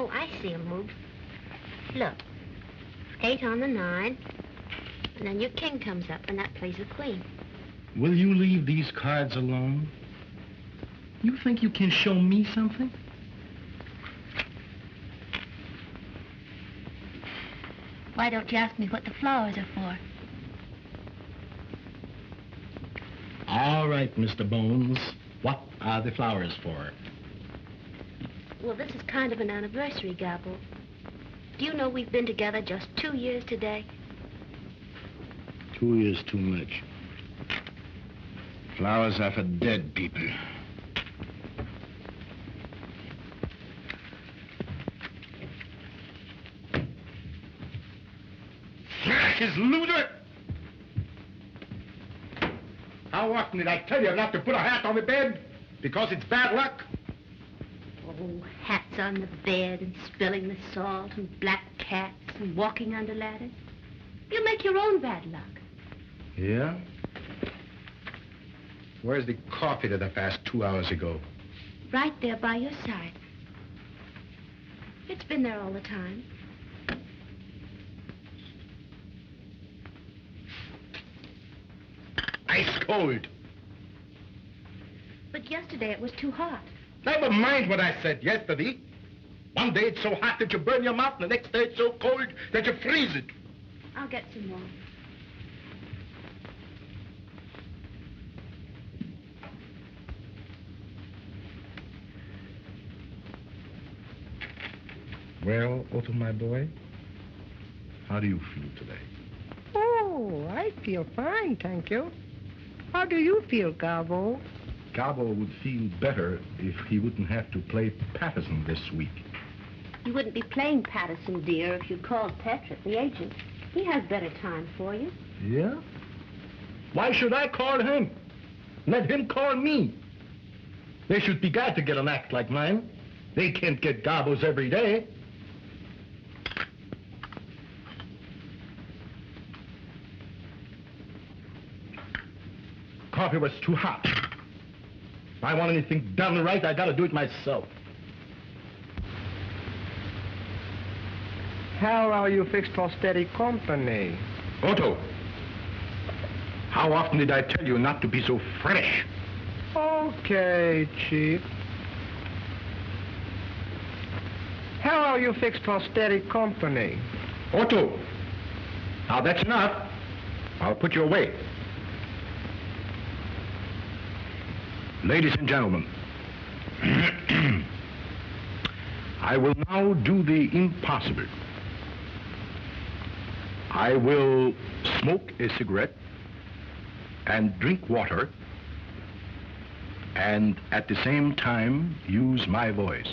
Oh, I see him move. Look. 8 on the 9. And then your king comes up, and that plays the queen. Will you leave these cards alone? You think you can show me something? Why don't you ask me what the flowers are for? All right, Mr. Bones. What are the flowers for? Well, this is kind of an anniversary, Gabbo. Do you know we've been together just 2 years today? 2 years too much. Flowers are for dead people. Smash his loser! How often did I tell you not to put a hat on the bed? Because it's bad luck? Oh, hats on the bed and spilling the salt and black cats and walking under ladders. You make your own bad luck. Yeah? Where's the coffee that I passed 2 hours ago? Right there by your side. It's been there all the time. Ice cold. But yesterday it was too hot. Never mind what I said yesterday. One day it's so hot that you burn your mouth, and the next day it's so cold that you freeze it. I'll get some more. Well, Otto, my boy, how do you feel today? Oh, I feel fine, thank you. How do you feel, Gabbo? Gabbo would feel better if he wouldn't have to play Patterson this week. You wouldn't be playing Patterson, dear, if you'd called Petrick, the agent. He has better time for you. Yeah? Why should I call him? Let him call me. They should be glad to get an act like mine. They can't get Gabbos every day. Coffee was too hot. If I want anything done right, I gotta do it myself. How are you fixed for steady company? Otto, how often did I tell you not to be so fresh? Okay, Chief. How are you fixed for steady company? Otto, now that's enough. I'll put you away. Ladies and gentlemen, I will now do the impossible. I will smoke a cigarette and drink water and at the same time use my voice.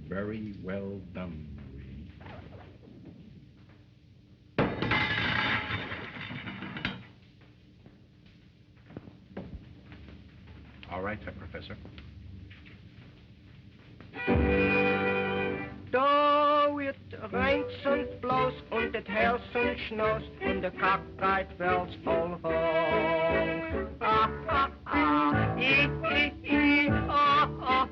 Very well done, Marie. All right, Herr Professor. Da it rains und blows und it hails und snows und the cockeyed bells all home. Ah, ah, ah,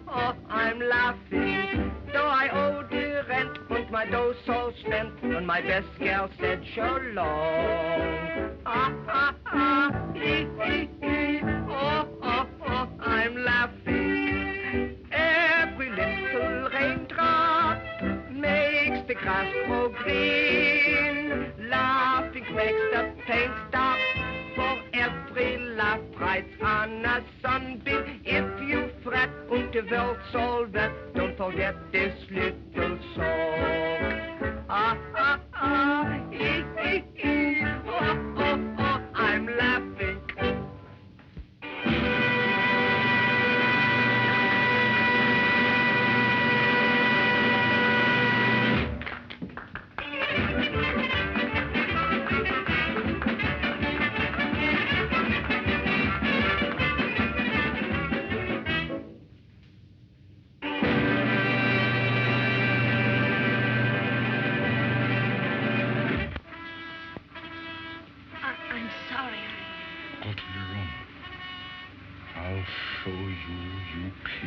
oh, I'm laughing. Though I owe the rent and my dough so spent and my best gal said so long. Ah, ah, ah, oh, I'm laughing. Every little raindrop makes the grass grow green. Laughing makes the pain stop. For every laugh rides on a sunbeam. If you fret and the world's all wet, don't forget this little song. Ah, ah, ah, oh, I'm laughing.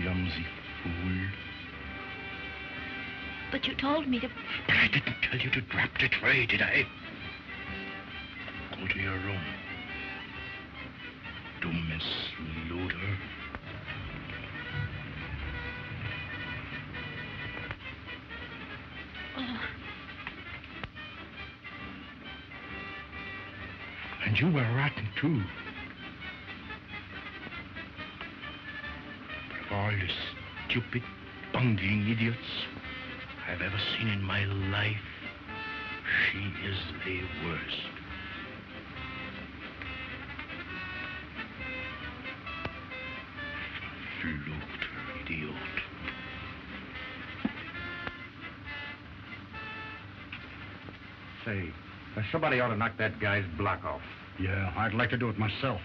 clumsy fool. But you told me to... But I didn't tell you to drop the tray, did I? Go to your room. Dummes Luder. Oh. And you were rotten, too. But of all the stupid, bungling idiots I've ever seen in my life, she is the worst. Verfluchter Idiot. Say, somebody ought to knock that guy's block off. Yeah, I'd like to do it myself.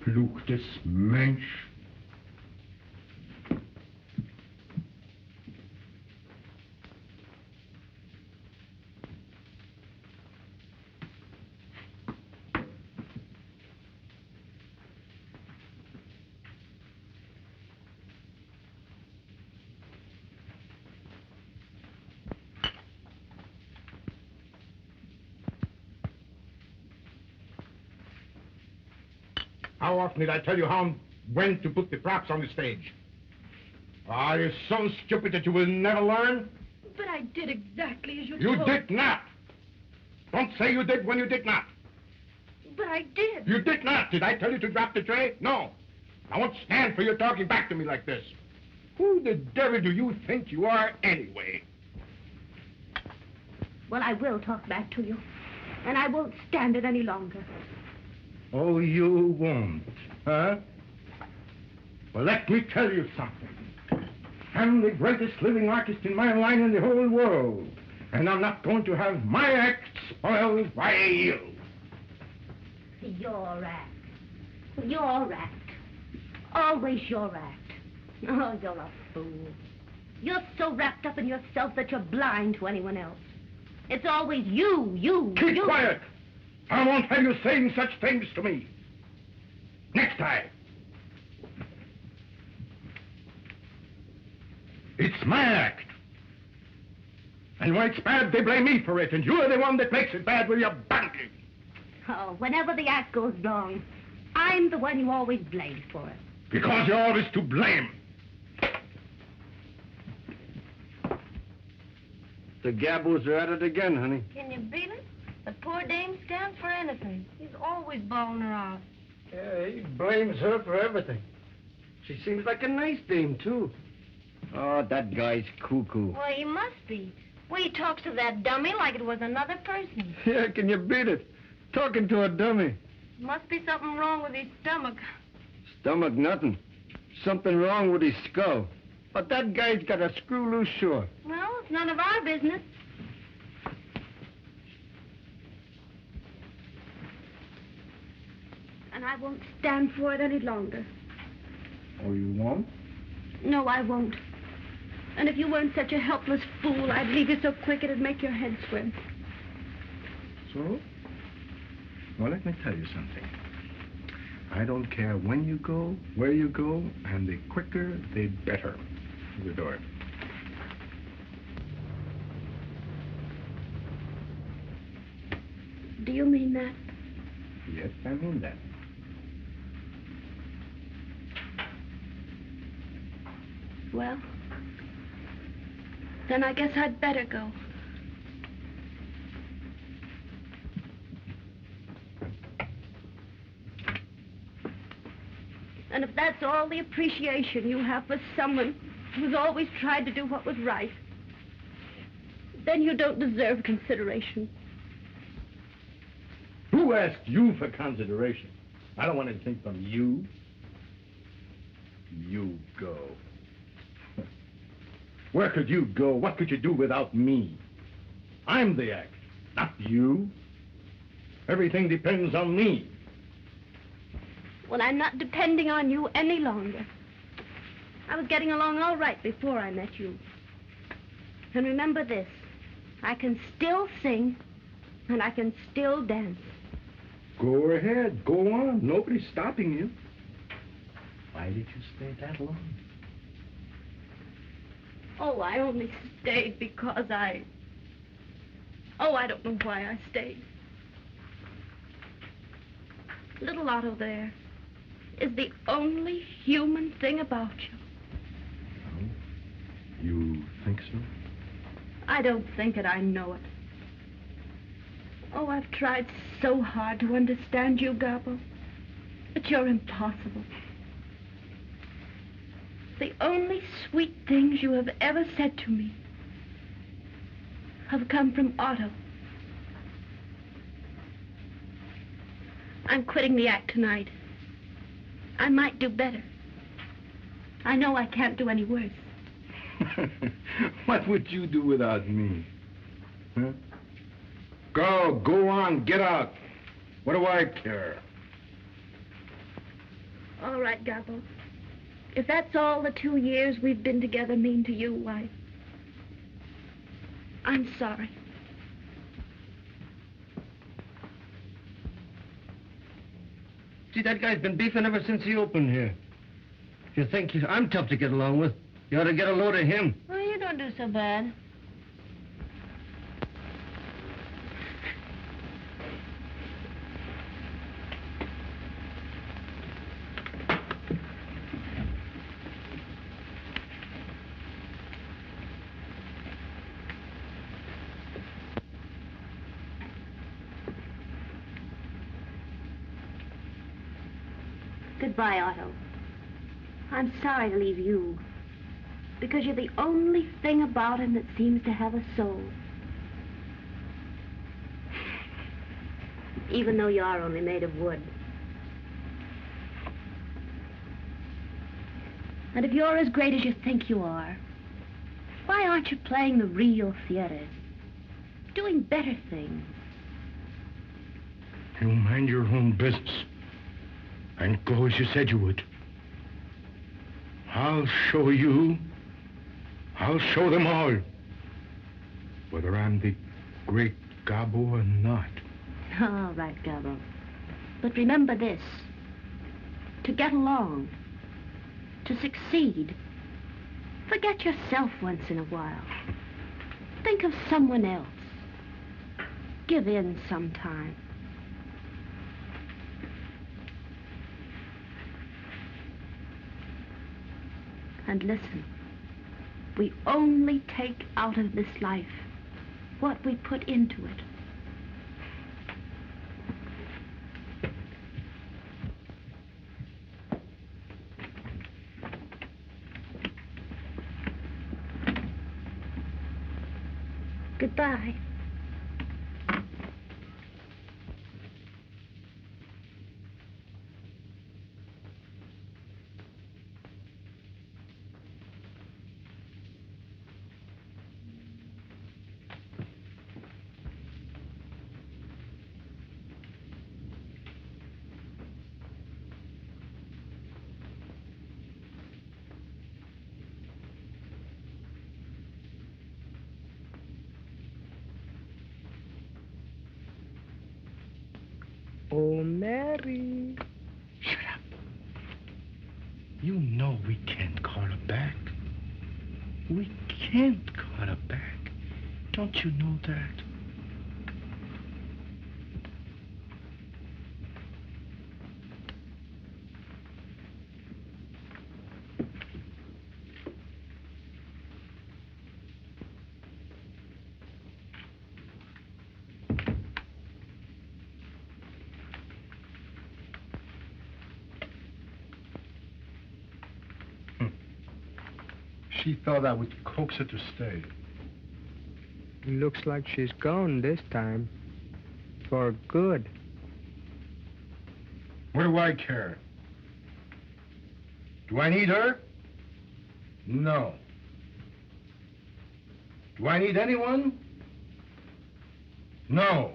Verfluchtes Mensch. How often did I tell you when to put the props on the stage? Are you so stupid that you will never learn? But I did exactly as you You told. did not. Don't say you did when you did not. But I did. You did not. Did I tell you to drop the tray? No. I won't stand for you talking back to me like this. Who the devil do you think you are anyway? Well, I will talk back to you. And I won't stand it any longer. Oh, you won't, huh? Well, let me tell you something. I'm the greatest living artist in my line in the whole world. And I'm not going to have my act spoiled by you. Your act. Your act. Always your act. Oh, you're a fool. You're so wrapped up in yourself that you're blind to anyone else. It's always you. Keep quiet. I won't have you saying such things to me. Next time. It's my act. And when it's bad, they blame me for it, and you're the one that makes it bad with your bungling. Oh, whenever the act goes wrong, I'm the one you always blame for it. Because you're always to blame. The Gabbos are at it again, honey. Can you beat it? The poor dame stands for anything. He's always bawling her out. Yeah, he blames her for everything. She seems like a nice dame, too. Oh, that guy's cuckoo. Well, he must be. Well, he talks to that dummy like it was another person. Yeah, can you beat it? Talking to a dummy. Must be something wrong with his stomach. Stomach, nothing. Something wrong with his skull. But that guy's got a screw loose sure. Well, it's none of our business. And I won't stand for it any longer. Oh, you won't? No, I won't. And if you weren't such a helpless fool, I'd leave you so quick it'd make your head swim. So? Well, let me tell you something. I don't care when you go, where you go, and the quicker, the better. Through the door. Do you mean that? Yes, I mean that. Well, then I guess I'd better go. And if that's all the appreciation you have for someone who's always tried to do what was right, then you don't deserve consideration. Who asked you for consideration? I don't want anything from you. You go. Where could you go? What could you do without me? I'm the act, not you. Everything depends on me. Well, I'm not depending on you any longer. I was getting along all right before I met you. And remember this, I can still sing, and I can still dance. Go ahead, go on. Nobody's stopping you. Why did you stay that long? Oh, I only stayed because I don't know why I stayed. Little Otto there is the only human thing about you. Oh, you think so? I don't think it, I know it. Oh, I've tried so hard to understand you, Gabbo, but you're impossible. The only sweet things you have ever said to me have come from Otto. I'm quitting the act tonight. I might do better. I know I can't do any worse. What would you do without me? Huh? Go on, get out. What do I care? All right, Gabbo. If that's all the 2 years we've been together mean to you, why, I'm sorry. See, that guy's been beefing ever since he opened here. If you think I'm tough to get along with, you ought to get a load of him. Well, you don't do so bad. Goodbye, Otto. I'm sorry to leave you, because you're the only thing about him that seems to have a soul. Even though you are only made of wood. And if you're as great as you think you are, why aren't you playing the real theater? Doing better things? You mind your own business. And go as you said you would. I'll show you. I'll show them all. Whether I'm the Great Gabbo or not. All right, Gabbo. But remember this. To get along, to succeed, forget yourself once in a while. Think of someone else. Give in sometime. And listen, we only take out of this life what we put into it. Goodbye. Oh, Mary. Shut up. You know we can't call her back. We can't call her back. Don't you know that? She thought I would coax her to stay. Looks like she's gone this time. For good. What do I care? Do I need her? No. Do I need anyone? No.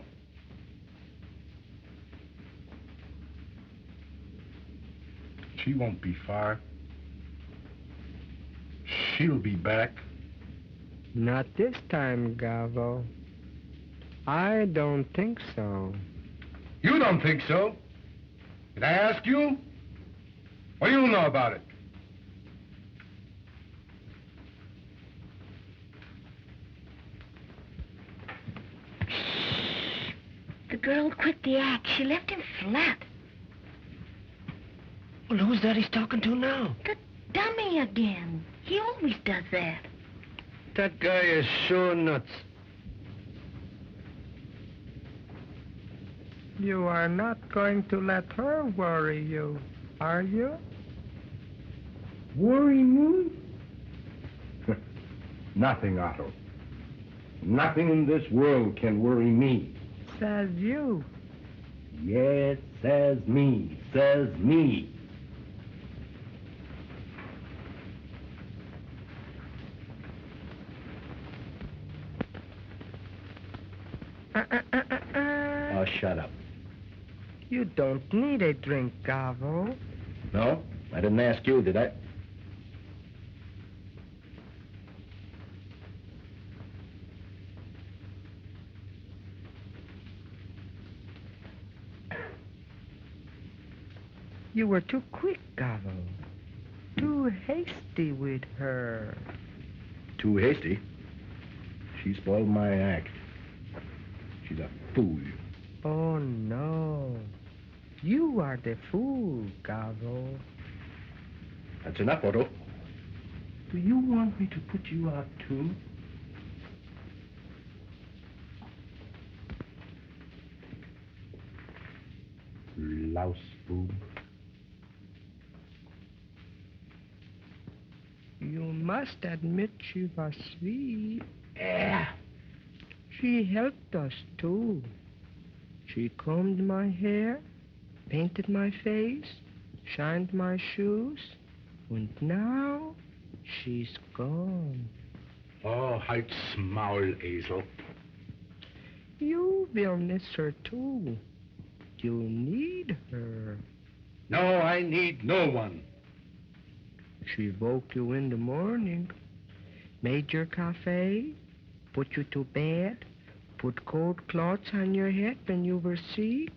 She won't be far. She'll be back. Not this time, Gabbo. I don't think so. You don't think so? Did I ask you? What do you know about it? The girl quit the act. She left him flat. Well, who's that he's talking to now? The dummy again. He always does that. That guy is sure nuts. You are not going to let her worry you, are you? Worry me? Nothing, Otto. Nothing in this world can worry me. Says you. Yes, says me. Says me. Oh, shut up. You don't need a drink, Gabbo. No? I didn't ask you, did I? You were too quick, Gabbo. Too hasty with her. Too hasty? She spoiled my act. She's a fool. Oh, no. You are the fool, Gabbo. That's enough, Otto. Do you want me to put you out, too? Louse boob. You must admit she was sweet. Yeah. She helped us, too. She combed my hair, painted my face, shined my shoes, and now she's gone. Oh, halt's Maul, Esel. You will miss her, too. You need her. No, I need no one. She woke you in the morning, made your cafe, put you to bed, put cold cloths on your head when you were sick.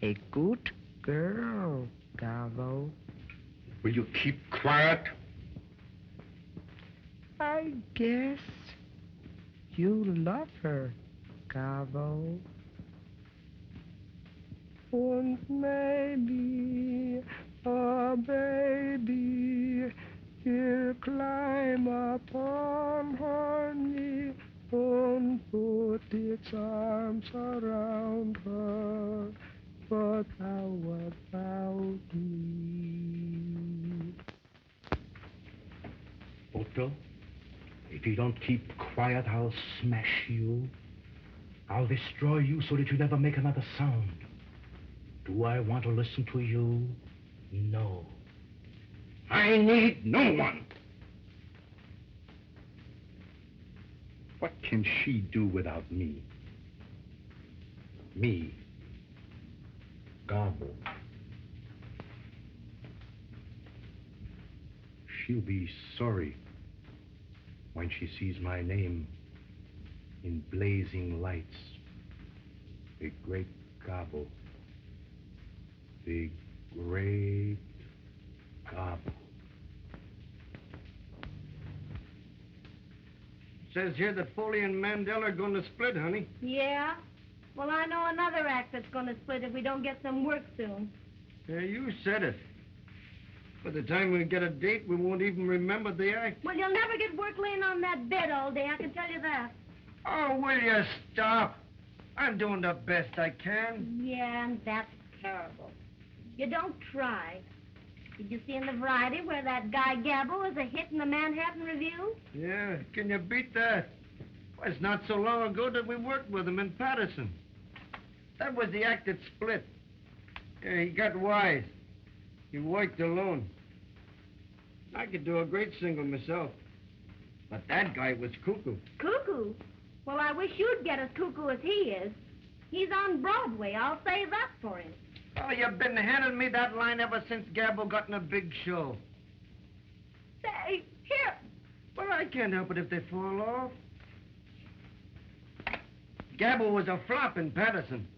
A good girl, Gabbo. Will you keep quiet? I guess you love her, Gabbo. And maybe a baby will climb upon her knee and put its arms around her. But how about me? Otto, if you don't keep quiet, I'll smash you. I'll destroy you so that you never make another sound. Do I want to listen to you? No. I need no one. What can she do without me? Me. Gabbo. She'll be sorry when she sees my name in blazing lights. The Great Gabbo. The Great Gabbo. Says here that Foley and Mandel are going to split, honey. Yeah? Well, I know another act that's going to split if we don't get some work soon. Yeah, you said it. By the time we get a date, we won't even remember the act. Well, you'll never get work laying on that bed all day, I can tell you that. Oh, will you stop? I'm doing the best I can. Yeah, and that's terrible. You don't try. Did you see in the Variety where that guy Gabbo was a hit in the Manhattan Review? Yeah, can you beat that? Well, it's not so long ago that we worked with him in Patterson. That was the act that split. Yeah, he got wise. He worked alone. I could do a great single myself. But that guy was cuckoo. Cuckoo? Well, I wish you'd get as cuckoo as he is. He's on Broadway. I'll say that for him. Oh, you've been handing me that line ever since Gabbo got in a big show. Say, here. Well, I can't help it if they fall off. Gabbo was a flop in Patterson.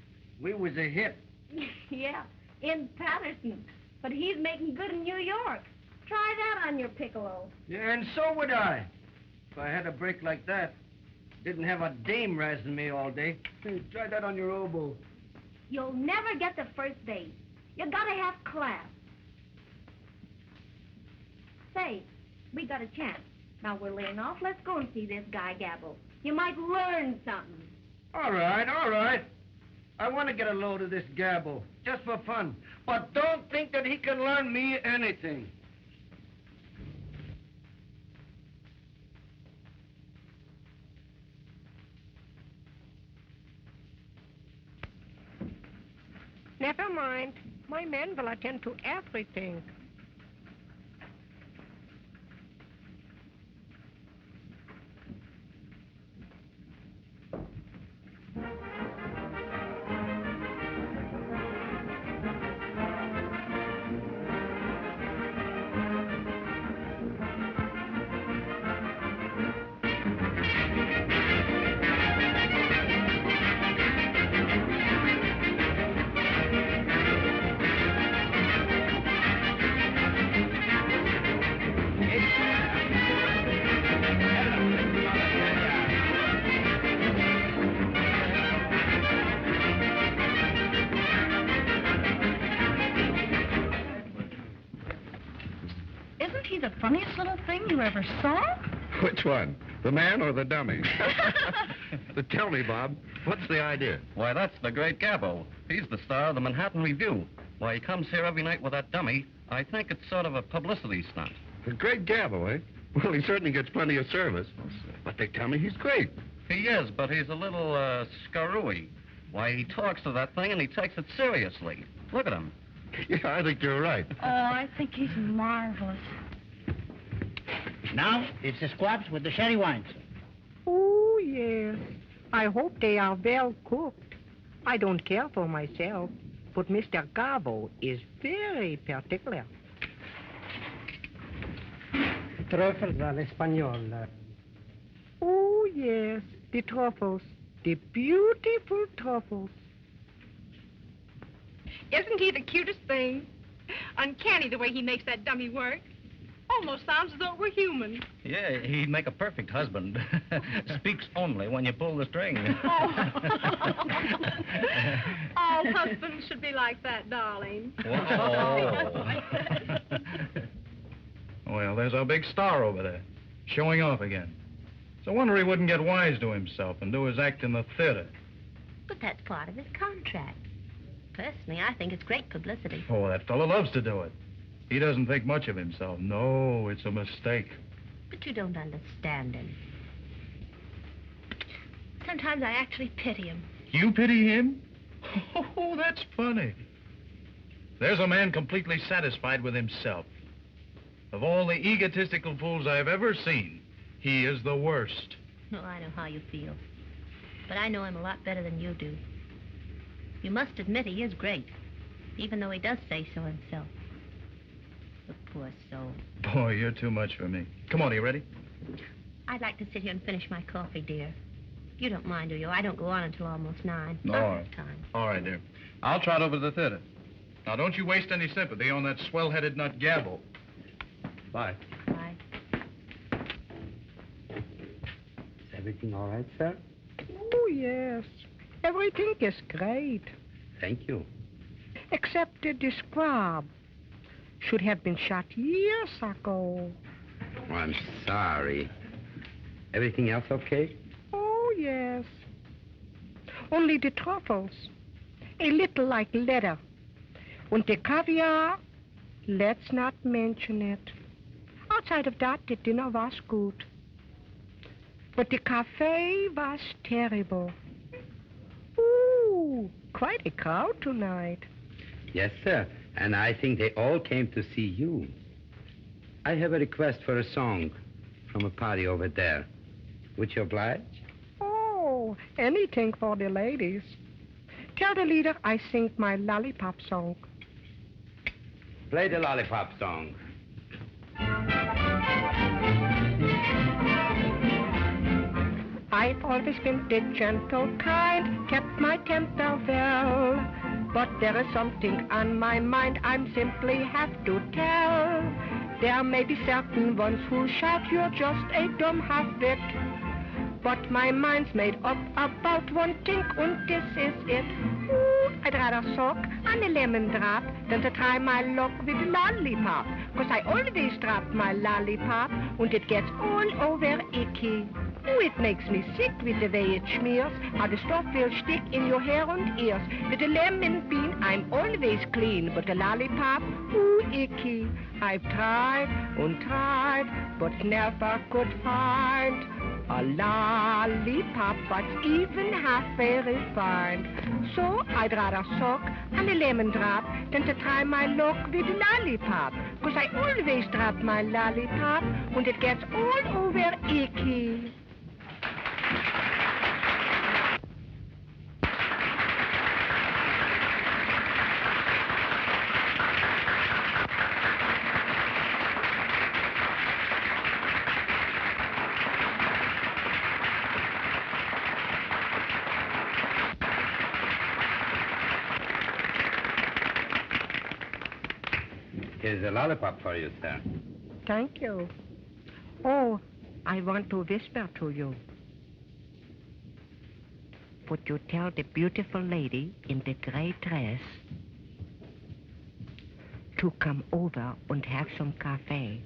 We was a hit. Yeah, in Patterson. But he's making good in New York. Try that on your piccolo. Yeah, and so would I. If I had a break like that. Didn't have a dame razzing me all day. Hey, try that on your oboe. You'll never get the first base. You gotta have class. Say, we got a chance. Now we're laying off. Let's go and see this guy, Gabbo. You might learn something. All right, all right. I want to get a load of this Gabbo, just for fun. But don't think that he can learn me anything. Never mind. My men will attend to everything. The funniest little thing you ever saw? Which one? The man or the dummy? But tell me, Bob, what's the idea? Why, that's the Great Gabbo. He's the star of the Manhattan Review. Why, he comes here every night with that dummy. I think it's sort of a publicity stunt. The Great Gabbo, eh? Well, he certainly gets plenty of service. But they tell me he's great. He is, but he's a little, screwy. Why, he talks to that thing and he takes it seriously. Look at him. Yeah, I think you're right. Oh, I think he's marvelous. Now, it's the squabs with the sherry wines. Oh, yes. I hope they are well cooked. I don't care for myself, but Mr. Gabbo is very particular. Truffles à l'espagnol. Oh, yes, the truffles. The beautiful truffles. Isn't he the cutest thing? Uncanny the way he makes that dummy work. Almost sounds as though it were human. Yeah, he'd make a perfect husband. Speaks only when you pull the string. Oh. All husbands should be like that, darling. Whoa. Well, there's our big star over there, showing off again. It's a wonder he wouldn't get wise to himself and do his act in the theater. But that's part of his contract. Personally, I think it's great publicity. Oh, that fellow loves to do it. He doesn't think much of himself. No, it's a mistake. But you don't understand him. Sometimes I actually pity him. You pity him? Oh, that's funny. There's a man completely satisfied with himself. Of all the egotistical fools I've ever seen, he is the worst. No, I know how you feel. But I know him a lot better than you do. You must admit he is great, even though he does say so himself. The poor soul. Boy, you're too much for me. Come on, are you ready? I'd like to sit here and finish my coffee, dear. You don't mind, do you? I don't go on until almost 9. No. I'll have time. All right, dear. I'll trot over to the theater. Now, don't you waste any sympathy on that swell-headed nut Gabbo. Bye. Bye. Is everything all right, sir? Oh, yes. Everything is great. Thank you. Except the squab. Should have been shot years ago. Oh, I'm sorry. Everything else okay? Oh, yes. Only the truffles. A little like leather. And the caviar, let's not mention it. Outside of that, the dinner was good. But the cafe was terrible. Ooh, quite a crowd tonight. Yes, sir. And I think they all came to see you. I have a request for a song from a party over there. Would you oblige? Oh, Anything for the ladies. Tell the leader I sing my lollipop song. Play the lollipop song. I've always been the gentle kind, kept my temper well. But there is something on my mind I simply have to tell. There may be certain ones who shout you're just a dumb half-wit. But my mind's made up about one thing, and this is it. Ooh, I'd rather suck on a lemon drop than to try my luck with a lollipop. 'Cause I always drop my lollipop, and it gets all over icky. Ooh, it makes me sick with the way it smears, how the stuff will stick in your hair and ears. With a lemon bean, I'm always clean, but a lollipop, ooh, icky. I've tried and tried, but never could find a lollipop that's even half very fine. So I'd rather suck on a lemon drop than to try my luck with a lollipop. 'Cause I always drop my lollipop and it gets all over icky. Here's a lollipop for you, sir. Thank you. Oh, I want to whisper to you. Would you tell the beautiful lady in the gray dress to come over and have some cafe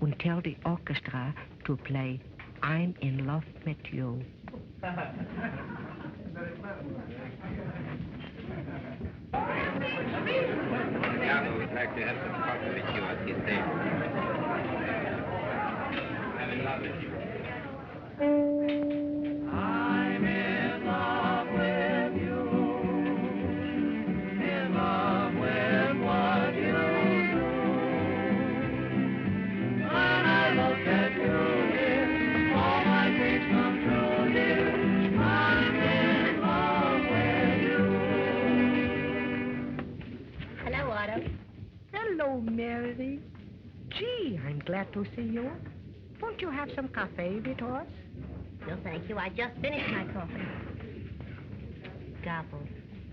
and tell the orchestra to play I'm in love with you? Gabbo would like to have some coffee with you at his table. I'm in love with you. I'm in love with you. In love with what you do. When I look at you, dear, all my dreams come true, dear. I'm in love with you. Hello, Otto. Hello, Mary. Gee, I'm glad to see you. Won't you have some cafe with us? No, thank you. I just finished my coffee. Gobble.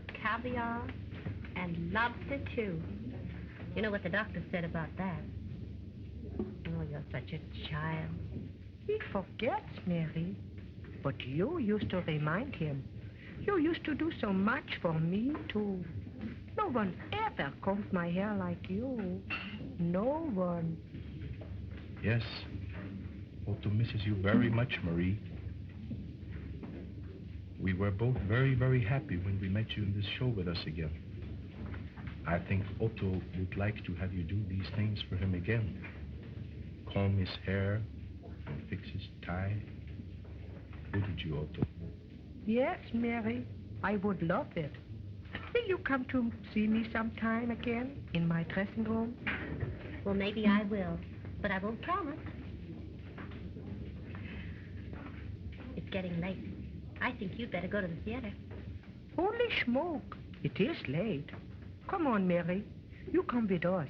Caviar and lobster, too. You know what the doctor said about that? Oh, you're such a child. He forgets, Mary. But you used to remind him. You used to do so much for me, too. No one ever combed my hair like you. No one. Yes. Otto misses you very much, Marie. We were both very, very happy when we met you in this show with us again. I think Otto would like to have you do these things for him again. Comb his hair and fix his tie. Wouldn't you, Otto? Yes, Mary, I would love it. Will you come to see me sometime again in my dressing room? Well, maybe I will, but I won't promise. It's getting late. I think you'd better go to the theater. Holy smoke, it is late. Come on, Mary, you come with us.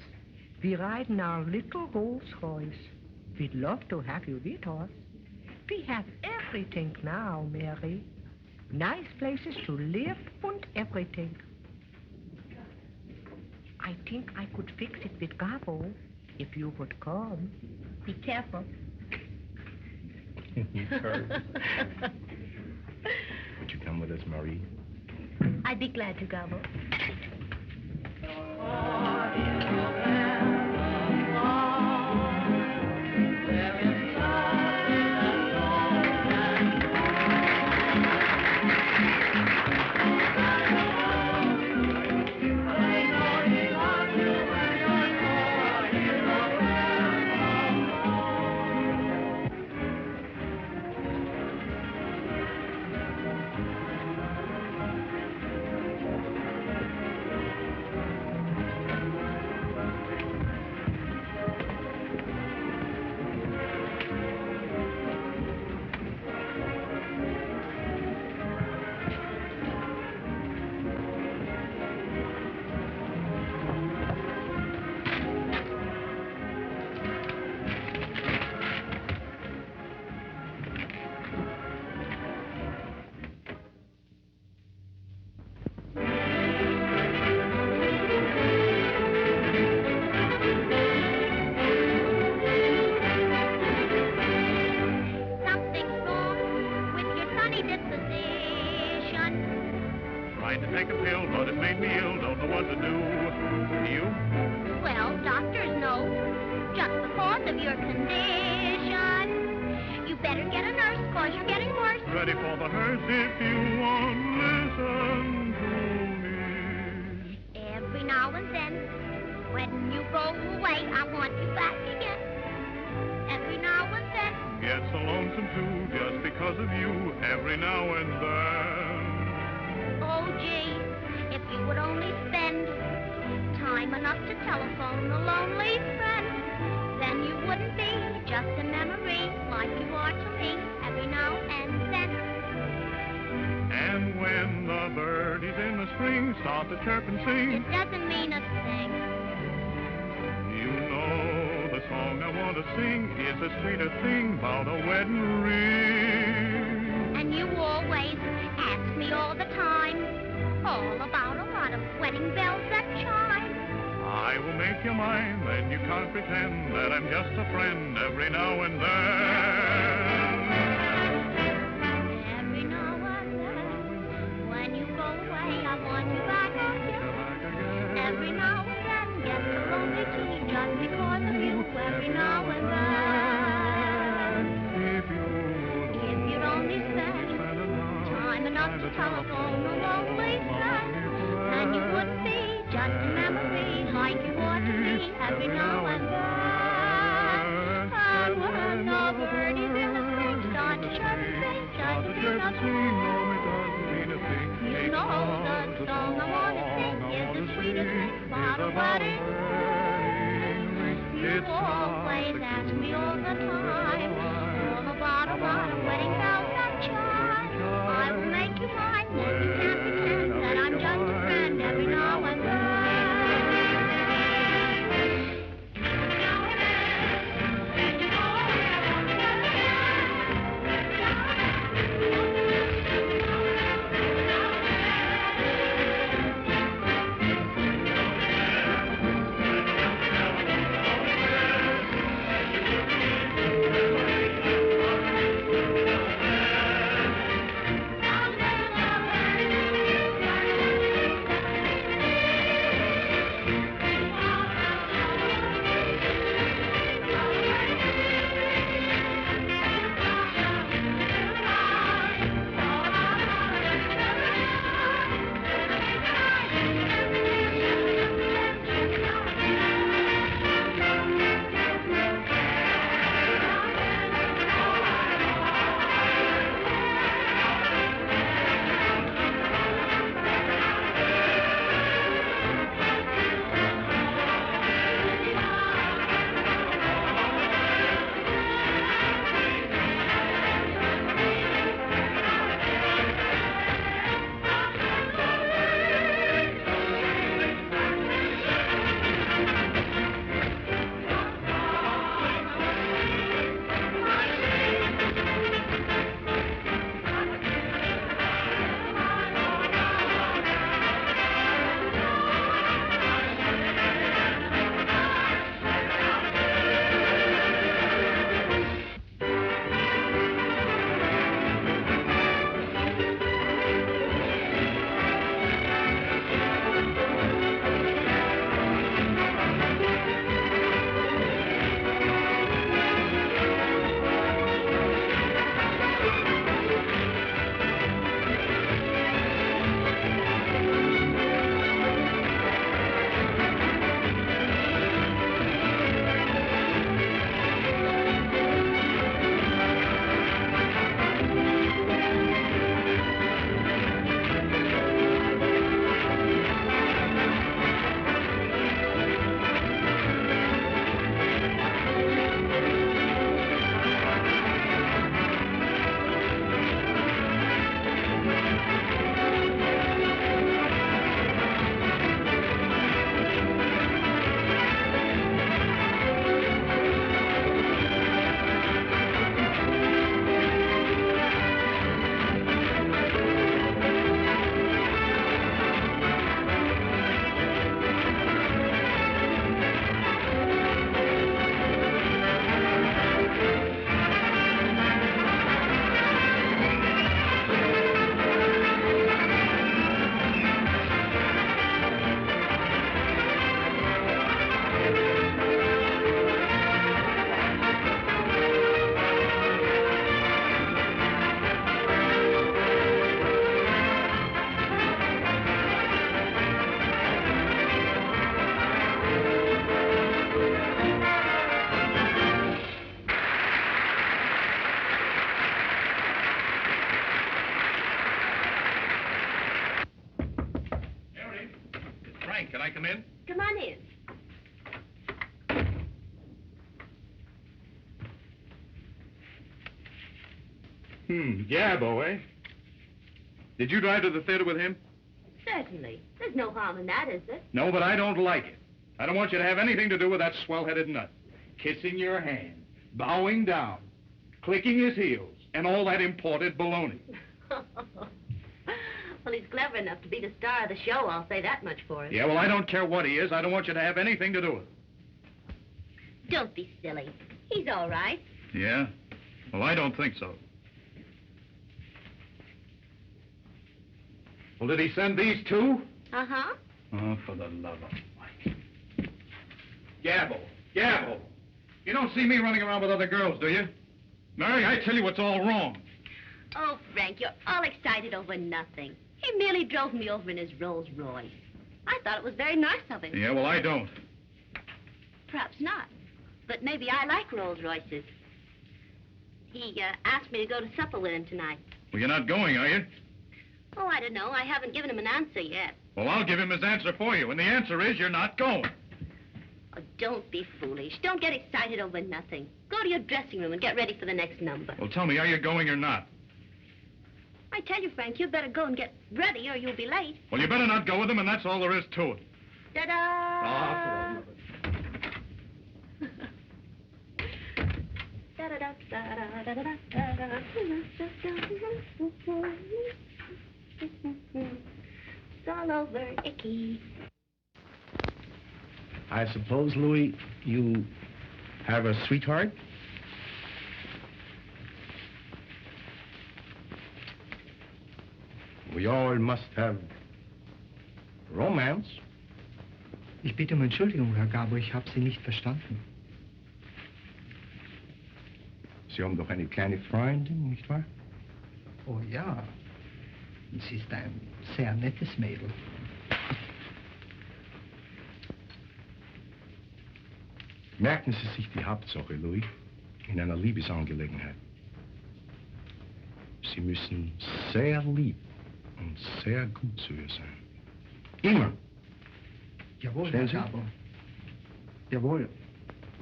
We ride in our little Rolls Royce. We'd love to have you with us. We have everything now, Mary. Nice places to live and everything. I think I could fix it with Gabbo if you would come. Be careful. Would you come with us, Marie? I'd be glad to, Gobble. because of your condition. You better get a nurse, cause you're getting worse. Ready for the hearse if you won't listen to me. Every now and then, when you go away, I want you back again. Every now and then. Get so lonesome too, just because of you, every now and then. Oh, gee, if you would only spend time enough to telephone a lonely friend, then you wouldn't be just a memory like you are to me every now and then. And when the birdies in the spring start to chirp and sing, It doesn't mean a thing. you know the song I want to sing is a sweeter thing about a wedding ring. And you always ask me all the time, all about a lot of wedding bells that chime. I will make you mine, then you can't pretend that I'm just a friend every now and then. Every now and then, when you go away, I want you back again. Every now and then, get so lonely too, just because of you. Every now and then, if you'd only spend time enough to telephone a lonely friend, then you wouldn't be just a memory like you are to me every now and then. And when the birdies in the spring start to chirp and sing, doesn't mean a thing. You know the song I want to sing is the sweetest thing about a wedding ring. You always ask me all the time, all about a lot of wedding bells that chime. I will make you mine, then you can't pretend that I'm just a friend every now and then. Frank, can I come in? Come on in. Gabbo, eh? Did you drive to the theater with him? Certainly. There's no harm in that, is there? No, but I don't like it. I don't want you to have anything to do with that swell-headed nut. Kissing your hand, bowing down, clicking his heels, and all that imported baloney. Well, he's clever enough to be the star of the show, I'll say that much for him. Yeah, well, I don't care what he is. I don't want you to have anything to do with it. Don't be silly. He's all right. Yeah? Well, I don't think so. Well, did he send these two? Uh-huh. Oh, for the love of Mike. Gabbo. Gabbo. You don't see me running around with other girls, do you? Mary, I tell you it's all wrong. Oh, Frank, you're all excited over nothing. He merely drove me over in his Rolls Royce. I thought it was very nice of him. Yeah, well, I don't. Perhaps not. But maybe I like Rolls Royces. He asked me to go to supper with him tonight. Well, you're not going, are you? Oh, I don't know. I haven't given him an answer yet. Well, I'll give him his answer for you, and the answer is you're not going. Oh, don't be foolish. Don't get excited over nothing. Go to your dressing room and get ready for the next number. Well, tell me, are you going or not? I tell you, Frank, you'd better go and get ready or you'll be late. Well, you better not go with him, and that's all there is to it. Ta-da! It's all over, Icky. I suppose, Louis, you have a sweetheart? We all must have romance. Ich bitte um Entschuldigung, Herr Gabbo, ich habe Sie nicht verstanden. Sie haben doch eine kleine Freundin, nicht wahr? Oh ja, sie ist ein sehr nettes Mädel. Merken Sie sich die Hauptsache, Louis, in einer Liebesangelegenheit. Sie müssen sehr lieb und sehr gut zu ihr sein. Immer. Jawohl, Herr Gabbo. Jawohl.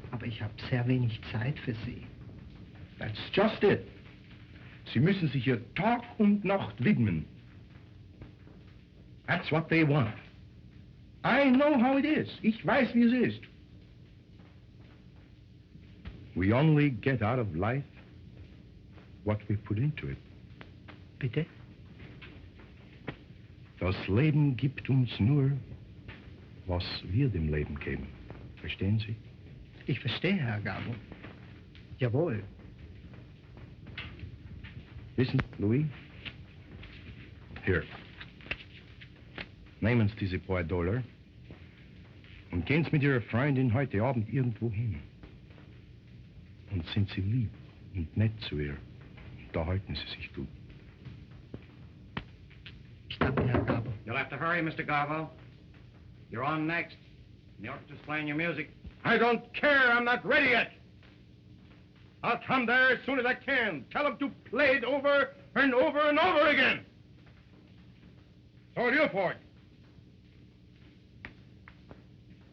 Aber ich habe sehr wenig Zeit für Sie. That's just it. Sie müssen sich ihr Tag und Nacht widmen. That's what they want. I know how it is. Ich weiß, wie es ist. We only get out of life what we put into it. Bitte? Das Leben gibt uns nur, was wir dem Leben geben. Verstehen Sie? Ich verstehe, Herr Gabbo. Jawohl. Wissen, Louis? Hier. Nehmen Sie diese paar $, und gehen Sie mit Ihrer Freundin heute Abend irgendwo hin. Und sind Sie lieb und nett zu ihr. Da halten Sie sich gut. Ich danke, Herr Gabbo. You'll have to hurry, Mr. Gabbo. You're on next. The orchestra's playing your music. I don't care. I'm not ready yet. I'll come there as soon as I can. Tell them to play it over and over and over again. So are you for it.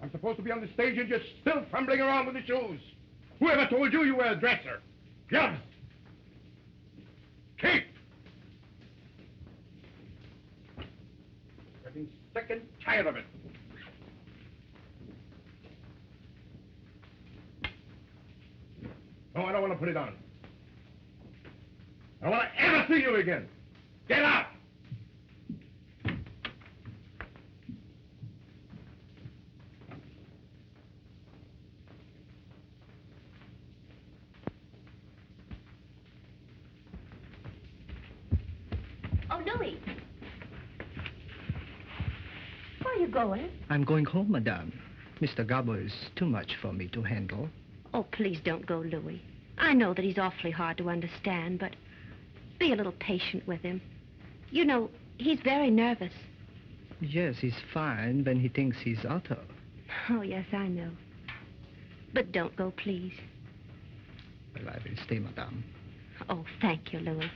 I'm supposed to be on the stage and you're still fumbling around with the shoes. Whoever told you you were a dresser? Gloves. Cape. Getting sick and tired of it. No, I don't want to put it on. I don't want to ever see you again. Get out! Oh, Louis. Where are you going? I'm going home, Madame. Mr. Gabbo is too much for me to handle. Oh, please don't go, Louis. I know that he's awfully hard to understand, but be a little patient with him. You know, he's very nervous. Yes, he's fine when he thinks he's Otto. Oh, yes, I know. But don't go, please. Well, I will stay, Madame. Oh, thank you, Louis.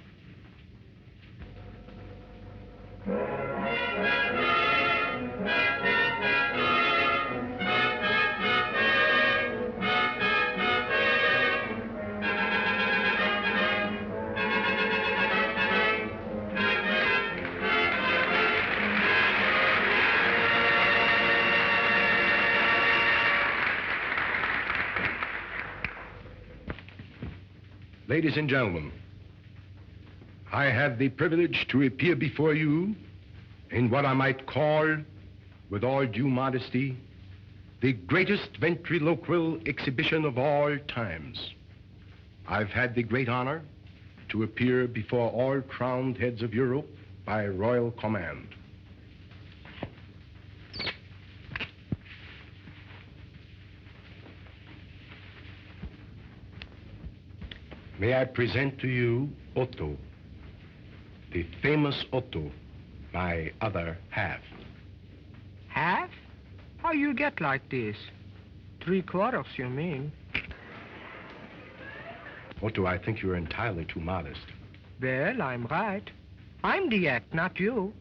Ladies and gentlemen, I have the privilege to appear before you in what I might call, with all due modesty, the greatest ventriloquial exhibition of all times. I've had the great honor to appear before all crowned heads of Europe by royal command. May I present to you Otto, the famous Otto, my other half. Half? How you get like this? 3/4, you mean? Otto, I think you're entirely too modest. Well, I'm right. I'm the act, not you.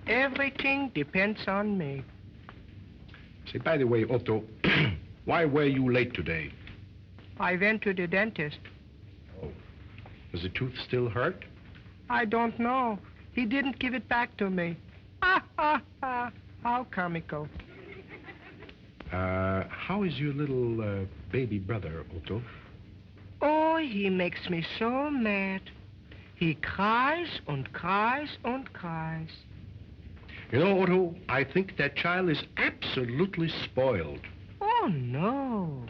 Everything depends on me. Say, by the way, Otto, why were you late today? I went to the dentist. Oh. Does the tooth still hurt? I don't know. He didn't give it back to me. Ha, ha, ha. How comical. How is your little baby brother, Otto? Oh, he makes me so mad. He cries and cries and cries. You know, Otto, I think that child is absolutely spoiled. Oh, no.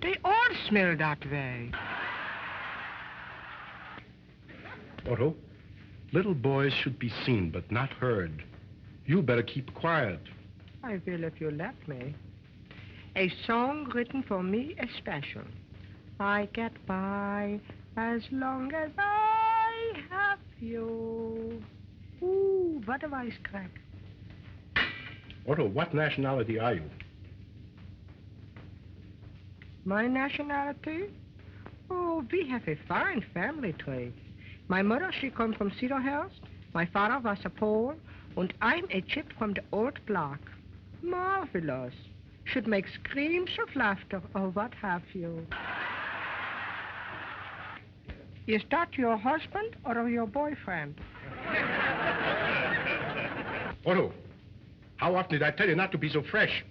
They all smell that way. Otto, little boys should be seen but not heard. You better keep quiet. I will if you let me. A song written for me especial. I get by as long as I have you. Ooh, what a voice crack. Otto, what nationality are you? My nationality? Oh, we have a fine family tree. My mother, she come from Cedarhurst. My father was a Pole. And I'm a chip from the old block. Marvelous. Should make screams of laughter or what have you. Is that your husband or your boyfriend? Otto, how often did I tell you not to be so fresh?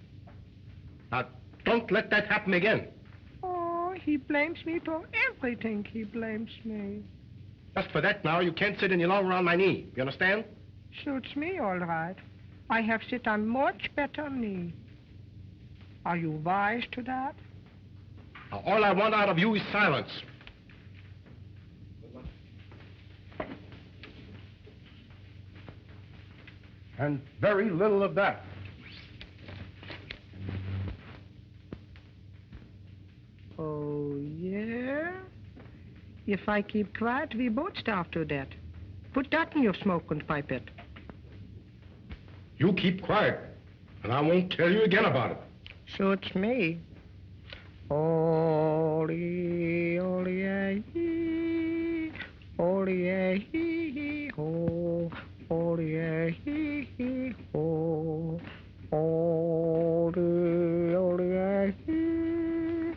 Now, don't let that happen again. Oh, he blames me for everything. He blames me. Just for that now, you can't sit any longer on my knee. You understand? Suits me all right. I have sit on much better knee. Are you wise to that? Now, all I want out of you is silence. And very little of that. Oh, yeah? If I keep quiet, we both starve to death. Put that in your smoke and pipe it. You keep quiet, and I won't tell you again about it. Suits me. Oli, oli, hee, oli, hee, ho, oli, hee, ho, oli, oli, hee,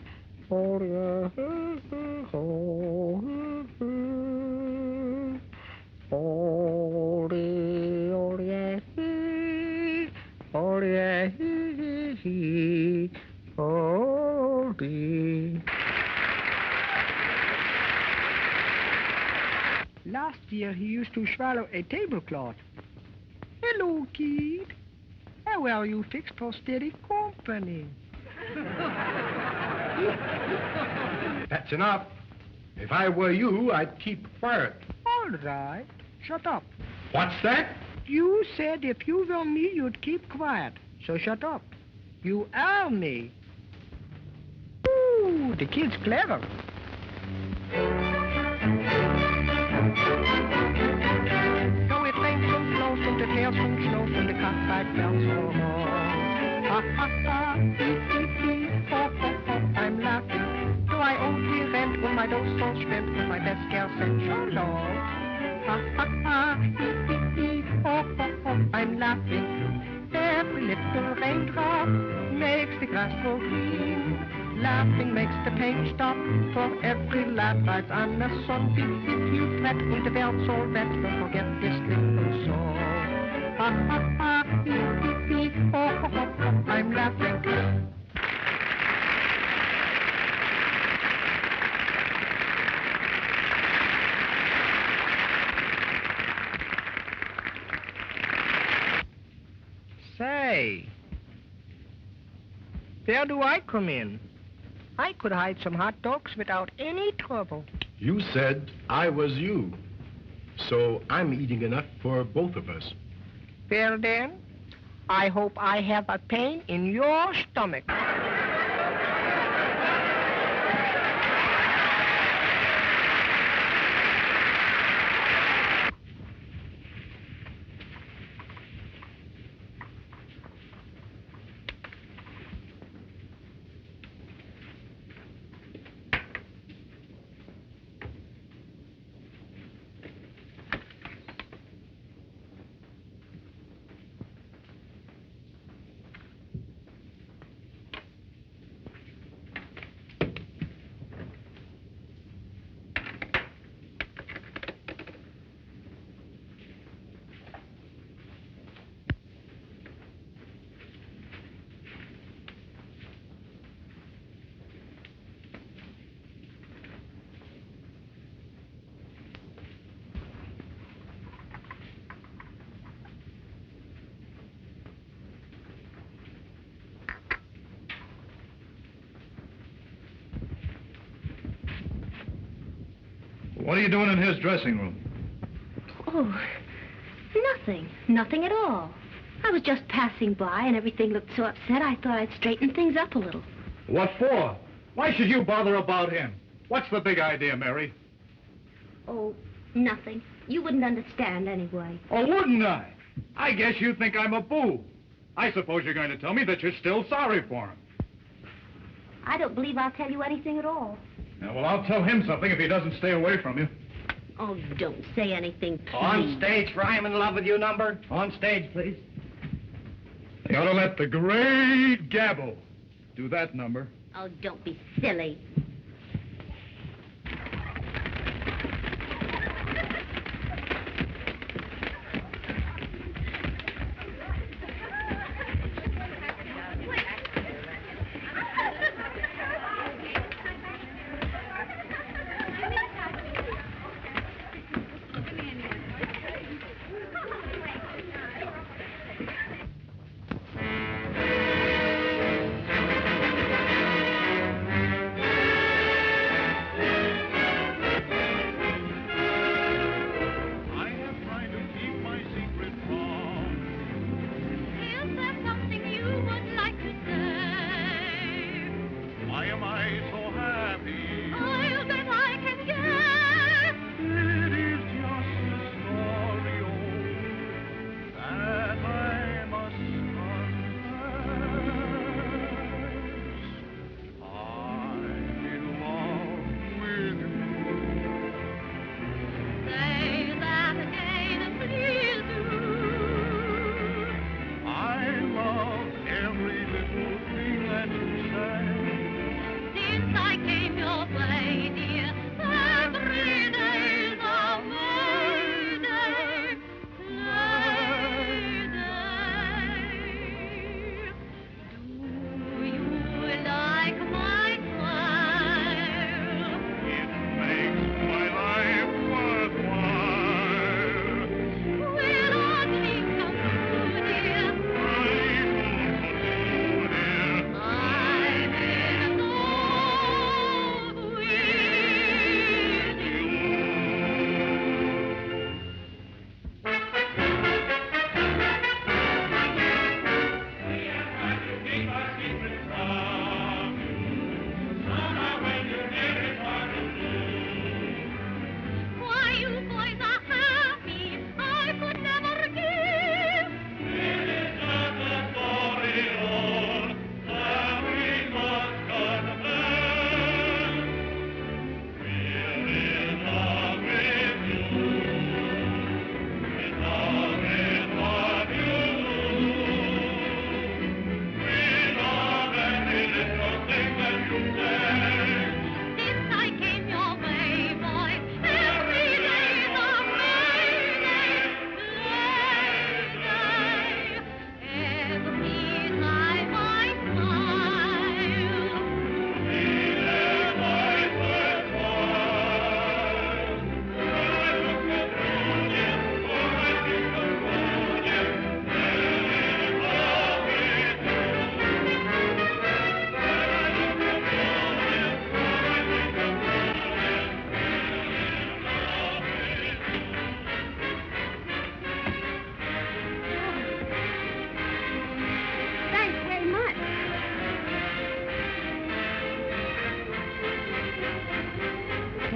oli, hee, ho, oli, oli, hee, oli, hee, oli. Last year, he used to swallow a tablecloth. Hello, kid. How are you fixed for steady company? That's enough. If I were you, I'd keep quiet. All right. Shut up. What's that? You said if you were me, you'd keep quiet. So shut up. You are me. Ooh, the kid's clever. So it rains and blows and it hails and snows and the cockfight bells all roll. Ha ha ha, hee hee hee, ho ho ho, I'm laughing. So I owe the rent when my dough's so spent when my best gal said so low. Ha ha ha, hee hee hee, ho ho ho, I'm laughing. Every little raindrop makes the grass grow green. Laughing makes the pain stop, for every laugh rides on the sunbeam. If you fret and the bells all wet, don't forget this little song. Ha ha ha, hee hee hee, ho ho ho, I'm laughing. Say, where do I come in? I could hide some hot dogs without any trouble. You said I was you. So I'm eating enough for both of us. Well then, I hope I have a pain in your stomach. What are you doing in his dressing room? Oh, nothing. Nothing at all. I was just passing by and everything looked so upset I thought I'd straighten things up a little. What for? Why should you bother about him? What's the big idea, Mary? Oh, nothing. You wouldn't understand anyway. Oh, wouldn't I? I guess you think I'm a fool. I suppose you're going to tell me that you're still sorry for him. I don't believe I'll tell you anything at all. Yeah, well, I'll tell him something if he doesn't stay away from you. Oh, don't say anything, please. On stage for I'm in love with you number. On stage, please. You ought to let the Great Gabbo do that number. Oh, don't be silly.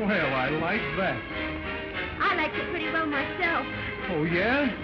Well, I like that. I liked it pretty well myself. Oh, yeah?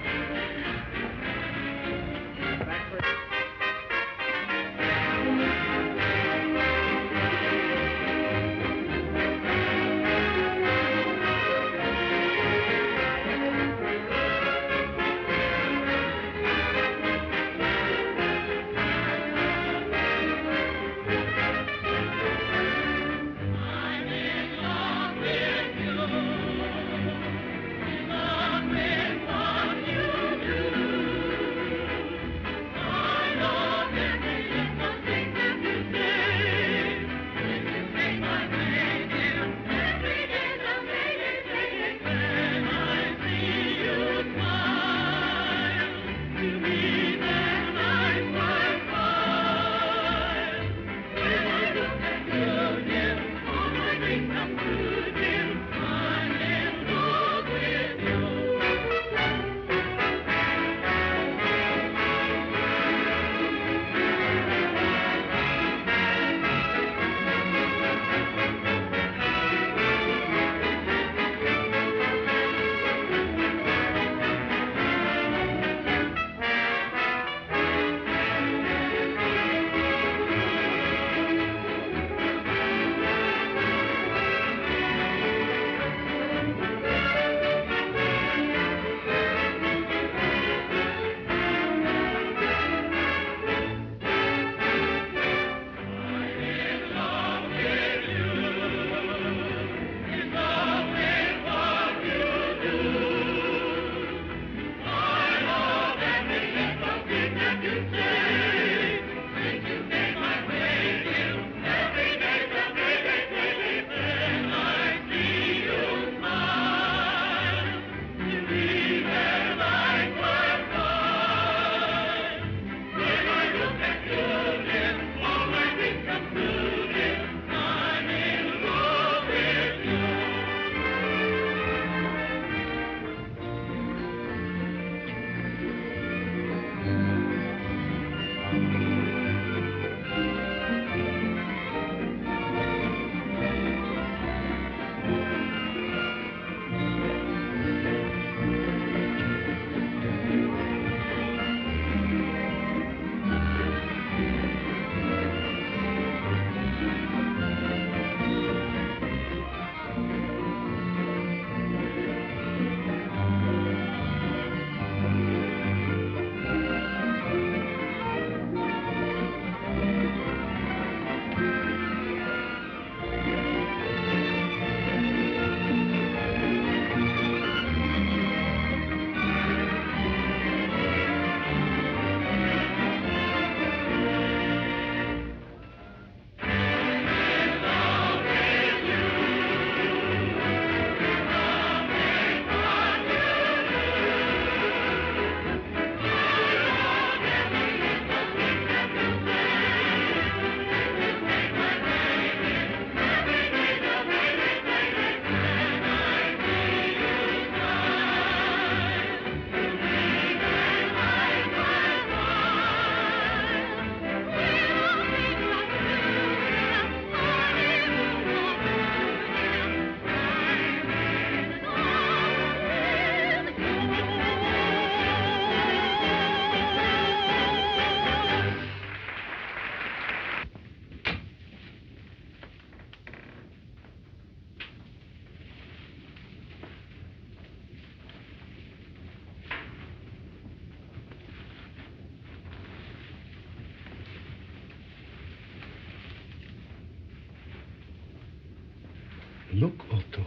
Look, Otto,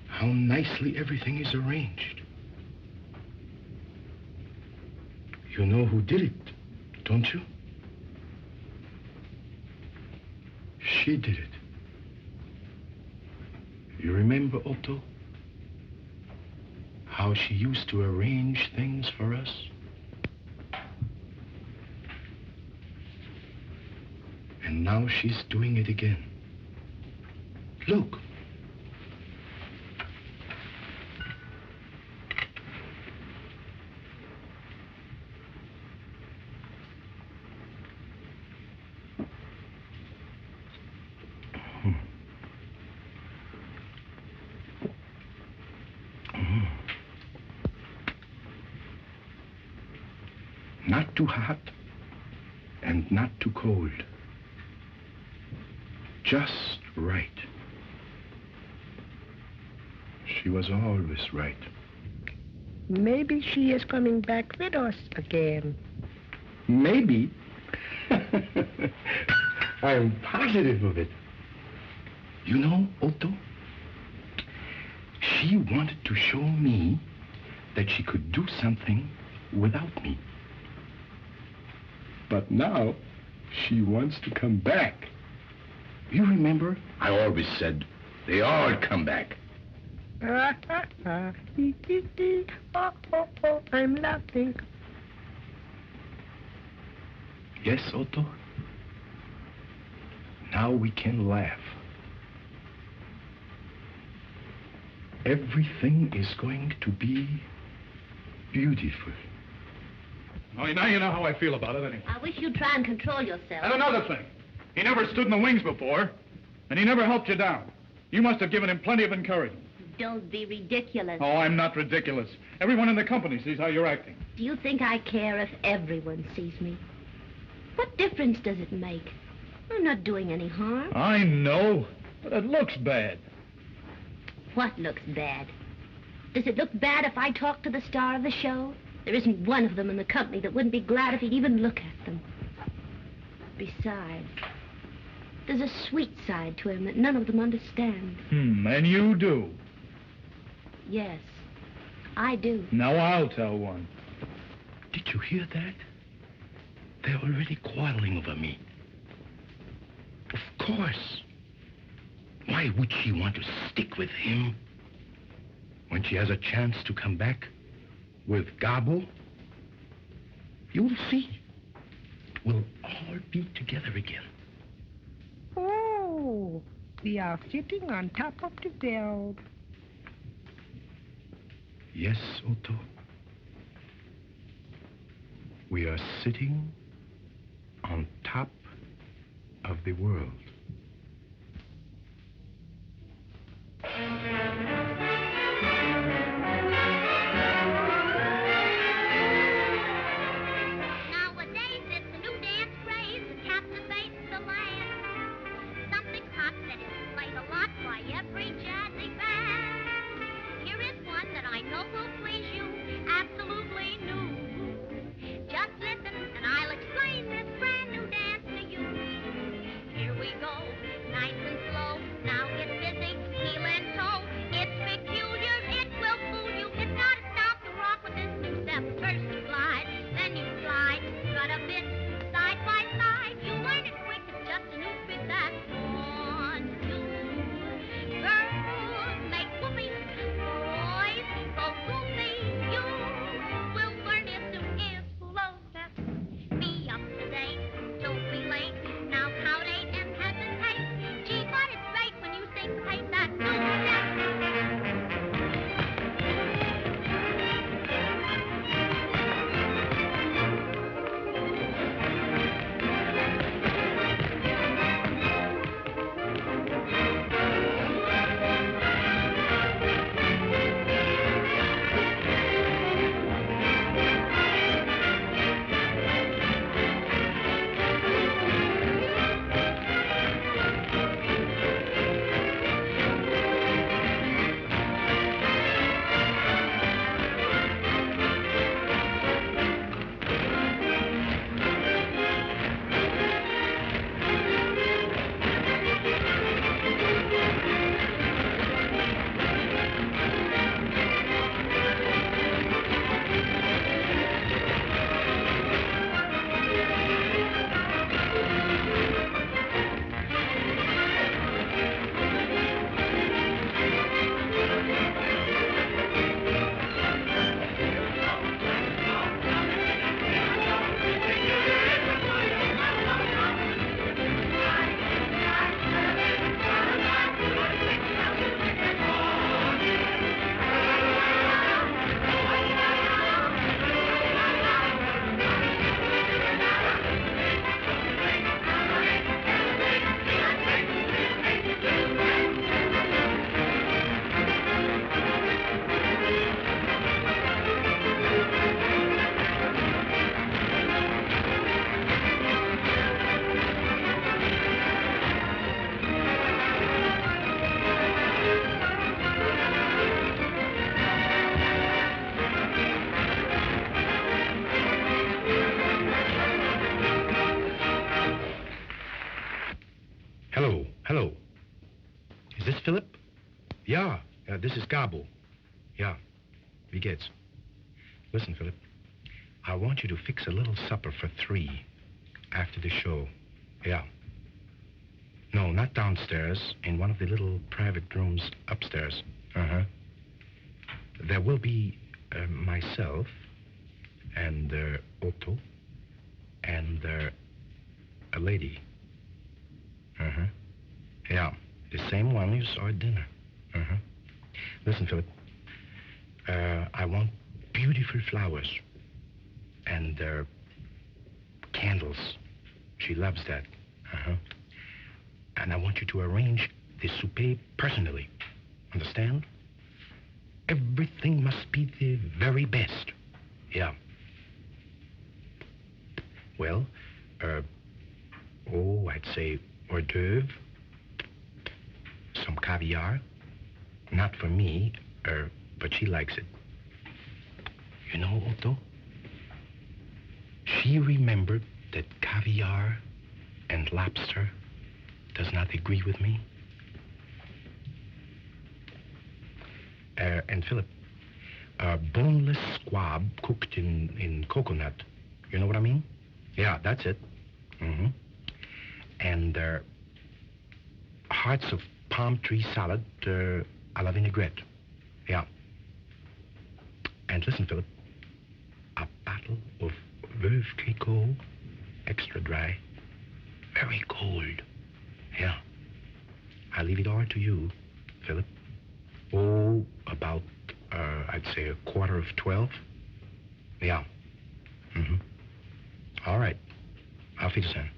how nicely everything is arranged. You know who did it, don't you? She did it. You remember, Otto? How she used to arrange things for us? And now she's doing it again. Look. Not too hot and not too cold. Just right. She was always right. Maybe she is coming back with us again. Maybe. I'm positive of it. You know, Otto, she wanted to show me that she could do something without me. But now, she wants to come back. You remember? I always said, they all come back. Oh, I'm laughing. Yes, Otto? Now we can laugh. Everything is going to be beautiful. Now you know how I feel about it, anyway. I wish you'd try and control yourself. And another thing. He never stood in the wings before, and he never helped you down. You must have given him plenty of encouragement. Don't be ridiculous. Oh, I'm not ridiculous. Everyone in the company sees how you're acting. Do you think I care if everyone sees me? What difference does it make? I'm not doing any harm. I know, but it looks bad. What looks bad? Does it look bad if I talk to the star of the show? There isn't one of them in the company that wouldn't be glad if he'd even look at them. Besides, there's a sweet side to him that none of them understand. And you do. Yes, I do. Now I'll tell one. Did you hear that? They're already quarreling over me. Of course. Why would she want to stick with him when she has a chance to come back with Gabbo? You'll see. We'll all be together again. Oh, we are sitting on top of the world. Yes, Otto. We are sitting on top of the world. Nowadays, it's a new dance craze that captivates the land. Something hot that is played a lot by every jazzy band. Here is one that I know will please you, absolutely new. Just listen, and I'll explain this brand new dance to you. Here we go. Yeah, this is Gabbo. Yeah, wie geht's? Listen, Philip, I want you to fix a little supper for 3 after the show. Yeah. No, not downstairs, in one of the little private rooms upstairs. Uh-huh. There will be myself and Otto and a lady. Uh-huh. Yeah, the same one you saw at dinner. Uh-huh. Listen, Philip, I want beautiful flowers and candles. She loves that. Uh-huh. And I want you to arrange the souper personally. Understand? Everything must be the very best. Yeah. Well, I'd say hors d'oeuvre, some caviar. Not for me, but she likes it. You know, Otto, she remembered that caviar and lobster does not agree with me. And Philip, boneless squab cooked in coconut. You know what I mean? Yeah, that's it. Mm-hmm. And hearts of palm tree salad à la vinaigrette. Yeah. And listen, Philip, a bottle of Veuve Clicquot, extra dry, very cold. Yeah. I leave it all to you, Philip. Oh, about, I'd say 11:45. Yeah. Mm-hmm. All right. Auf Wiedersehen.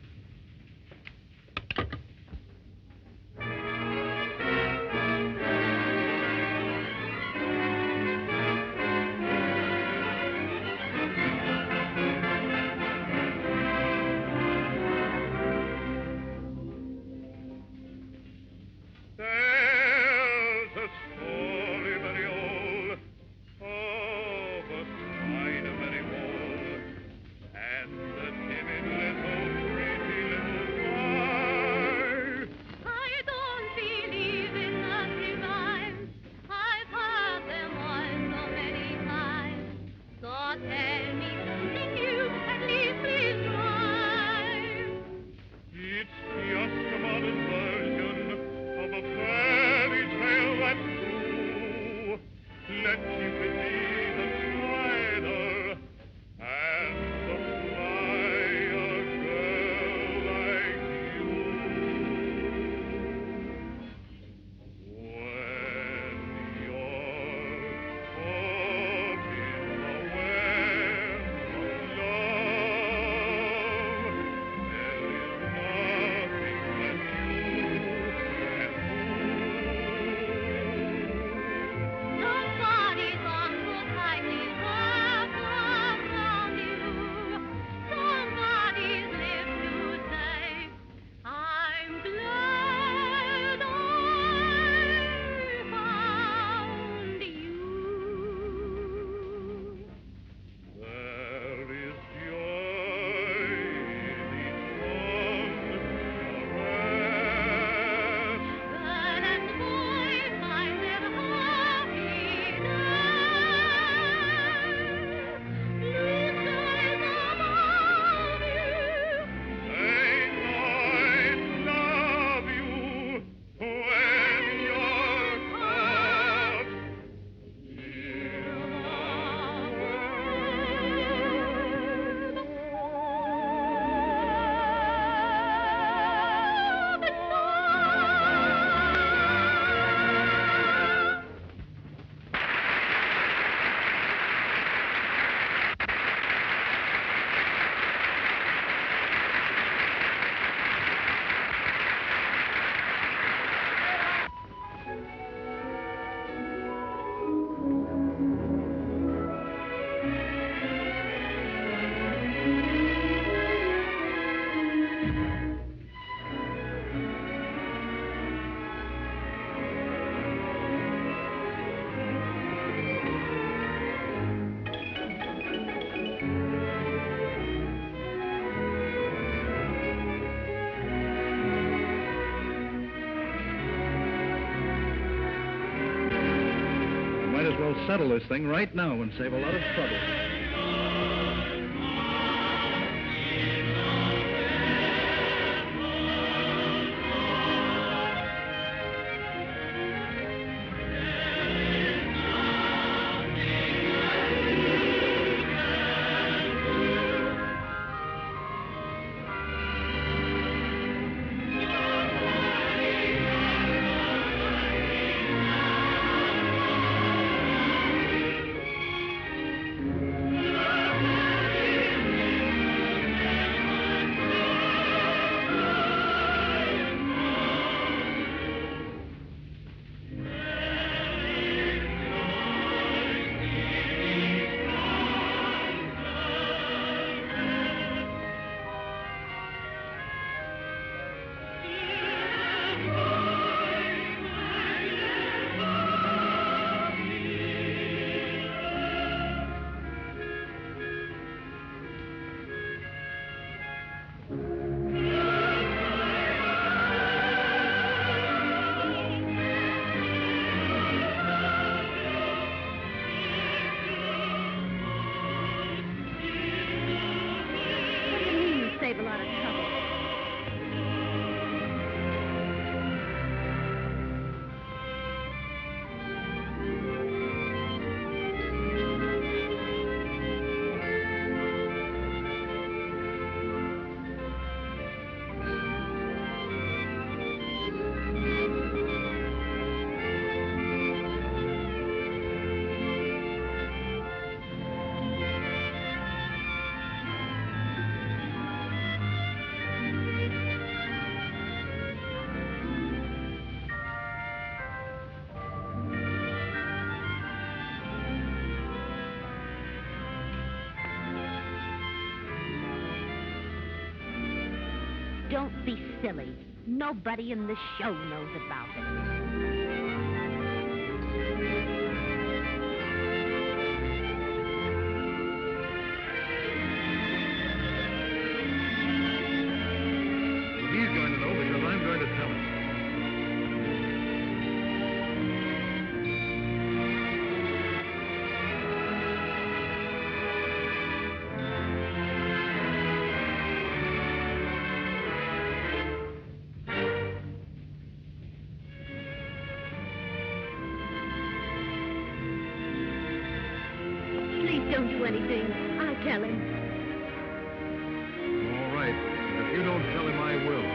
Let you be the spider and the fly. I'll settle this thing right now and save a lot of trouble. Save a lot of trouble. Don't be silly. Nobody in the show knows about it. Well, he's going to know because I'm going to tell him. Please don't do anything. I'll tell him. All right. But if you don't tell him, I will.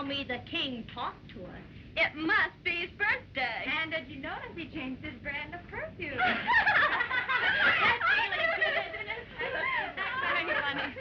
Me the king talked to us. It must be his birthday. And did you notice he changed his brand of perfume? That's really good, isn't it? That's very funny.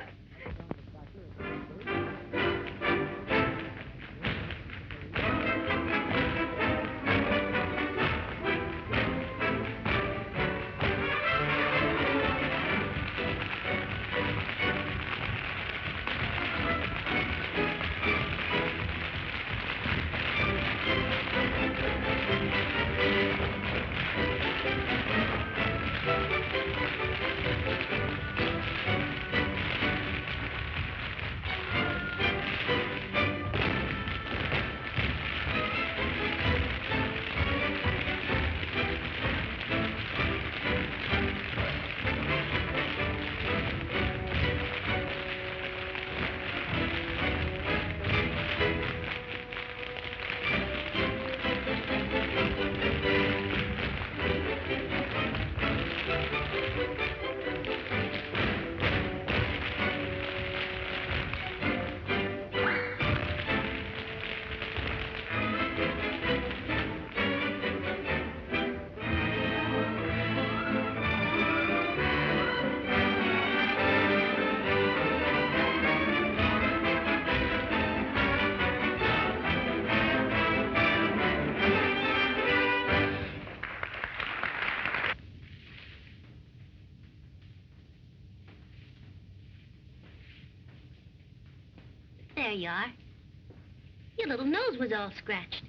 you are. Your little nose was all scratched.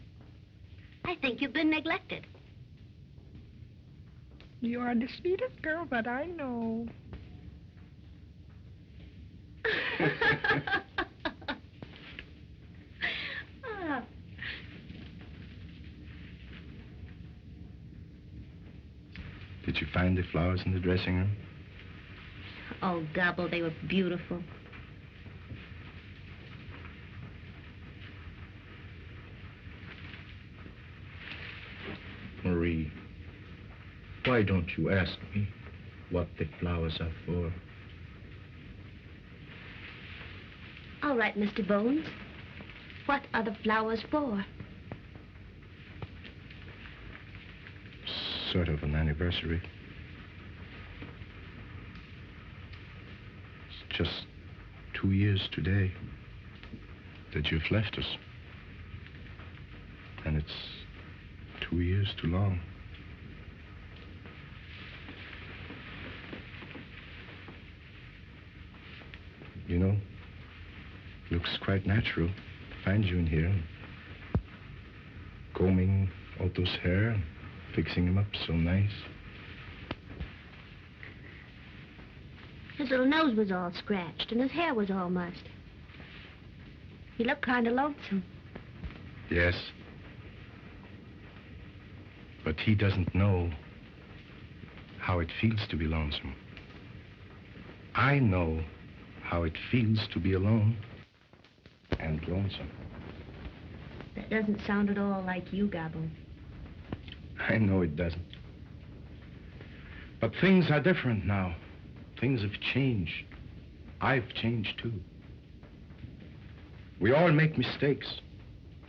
I think you've been neglected. You are the sweetest girl that I know. Oh. Did you find the flowers in the dressing room? Oh, Gabbo, they were beautiful. Marie, why don't you ask me what the flowers are for? All right, Mr. Bones. What are the flowers for? Sort of an anniversary. It's just 2 years today that you've left us. And it's 2 years too long. You know, looks quite natural to find you in here, combing Otto's hair and fixing him up so nice. His little nose was all scratched and his hair was all mussed. He looked kind of lonesome. Yes. But he doesn't know how it feels to be lonesome. I know how it feels to be alone and lonesome. That doesn't sound at all like you, Gabbo. I know it doesn't. But things are different now. Things have changed. I've changed too. We all make mistakes.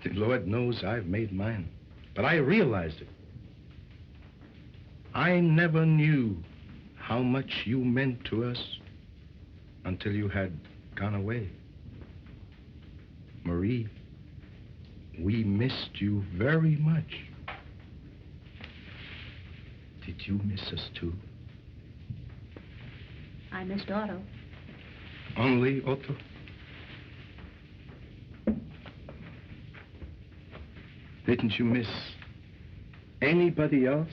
The Lord knows I've made mine. But I realized it. I never knew how much you meant to us until you had gone away. Marie, we missed you very much. Did you miss us too? I missed Otto. Only Otto? Didn't you miss anybody else?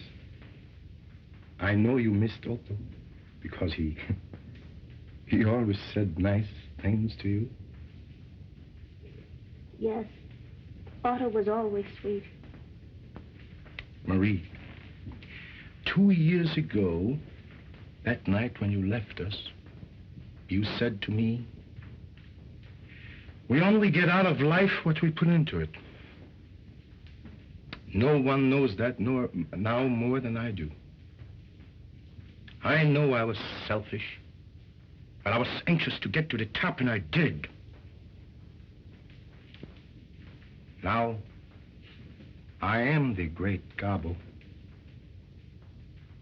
I know you missed Otto because he always said nice things to you. Yes, Otto was always sweet. Marie, 2 years ago, that night when you left us, you said to me, we only get out of life what we put into it. No one knows that now more than I do. I know I was selfish, but I was anxious to get to the top, and I did. Now, I am the Great Gabbo.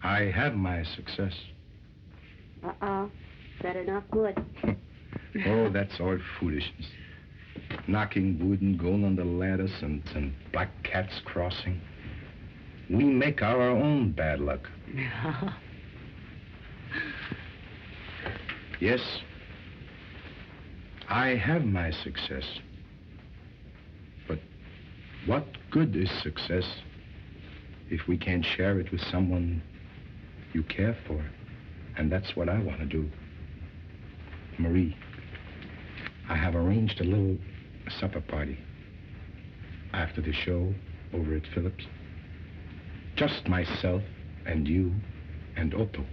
I have my success. Better not good. Oh, that's all foolishness. Knocking wood and going on the ladders and black cats crossing. We make our own bad luck. Yes, I have my success. But what good is success if we can't share it with someone you care for? And that's what I want to do. Marie, I have arranged a little supper party after the show over at Phillips. Just myself and you and Otto.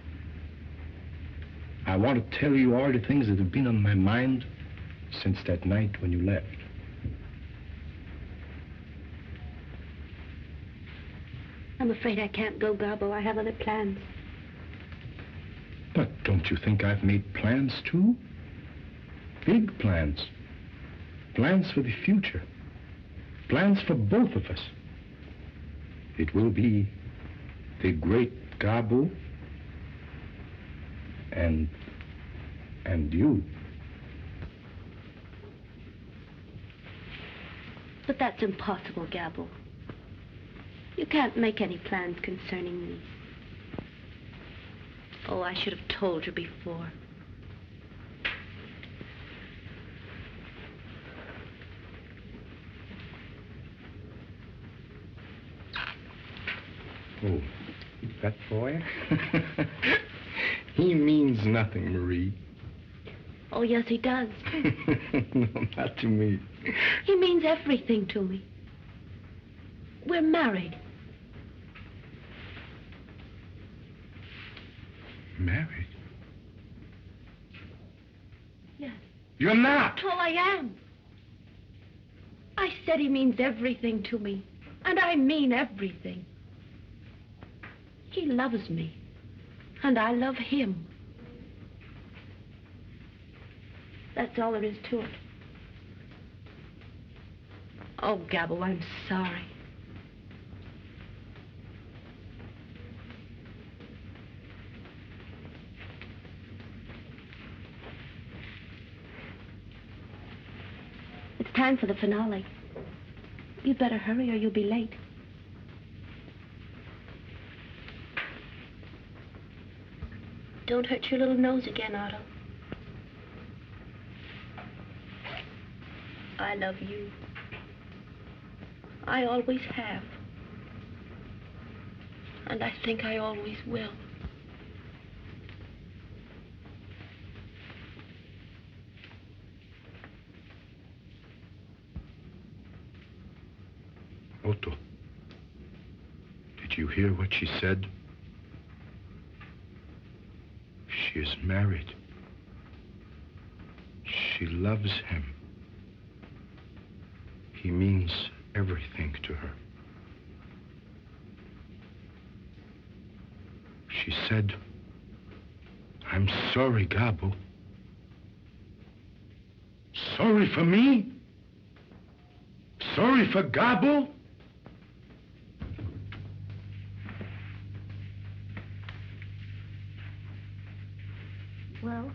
I want to tell you all the things that have been on my mind since that night when you left. I'm afraid I can't go, Gabbo. I have other plans. But don't you think I've made plans too? Big plans. Plans for the future. Plans for both of us. It will be the Great Gabbo and you. But that's impossible, Gabbo. You can't make any plans concerning me. Oh, I should have told you before. Oh, that boy? He means nothing, Marie. Oh, yes, he does. No, not to me. He means everything to me. We're married. Married? Yes. You're not! Oh, I am. I said he means everything to me. And I mean everything. He loves me. And I love him. That's all there is to it. Oh, Gabbo, I'm sorry. It's time for the finale. You'd better hurry or you'll be late. Don't hurt your little nose again, Otto. I love you. I always have. And I think I always will. Otto, did you hear what she said? She is married. She loves him. He means everything to her. She said, I'm sorry, Gabbo. Sorry for me? Sorry for Gabbo? Well,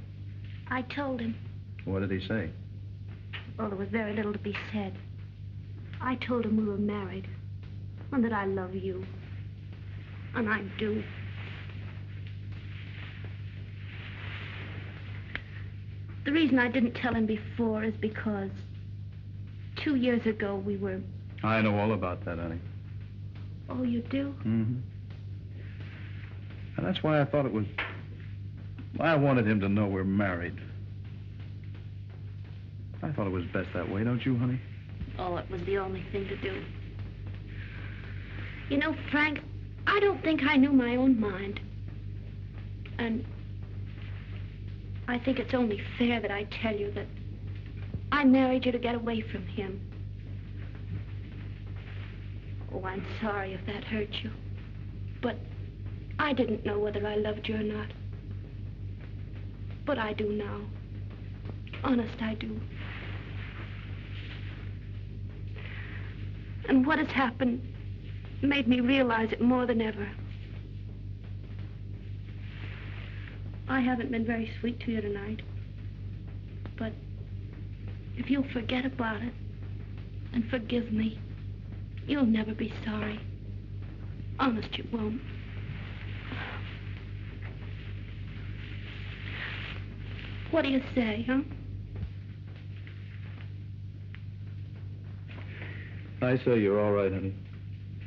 I told him. What did he say? Well, there was very little to be said. I told him we were married, and that I love you. And I do. The reason I didn't tell him before is because 2 years ago we were... I know all about that, honey. Oh, you do? Mm-hmm. And that's why I thought it was... I wanted him to know we're married. I thought it was best that way, don't you, honey? Oh, it was the only thing to do. You know, Frank, I don't think I knew my own mind. And I think it's only fair that I tell you that I married you to get away from him. Oh, I'm sorry if that hurt you. But I didn't know whether I loved you or not. But I do now. Honest, I do. And what has happened made me realize it more than ever. I haven't been very sweet to you tonight. But if you'll forget about it and forgive me, you'll never be sorry. Honest, you won't. What do you say, huh? I say you're all right, honey.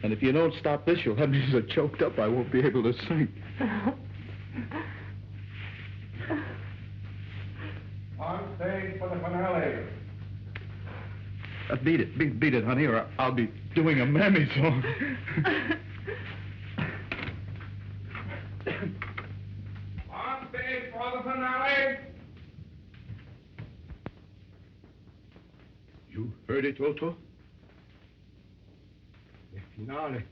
And if you don't stop this, you'll have me so choked up I won't be able to sing. On stage for the finale. Beat it. Beat it, honey, or I'll be doing a mammy song. On stage for the finale. You heard it, Otto? The finale.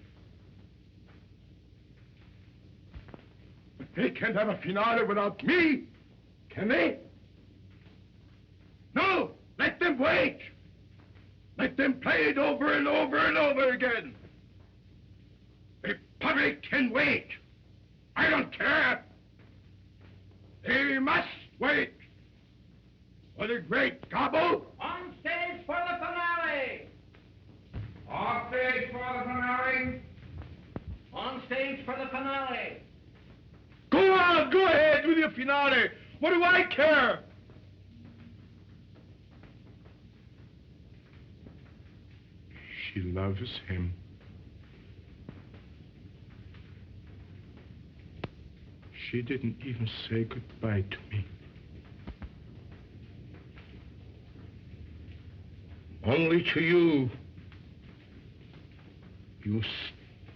They can't have a finale without me, can they? No! Let them wait! Let them play it over and over and over again. The public can wait. I don't care. They must wait. For the Great Gabbo. On stage for the finale! On stage for the finale. On stage for the finale! Go on, go ahead with your finale. What do I care? She loves him. She didn't even say goodbye to me. Only to you. You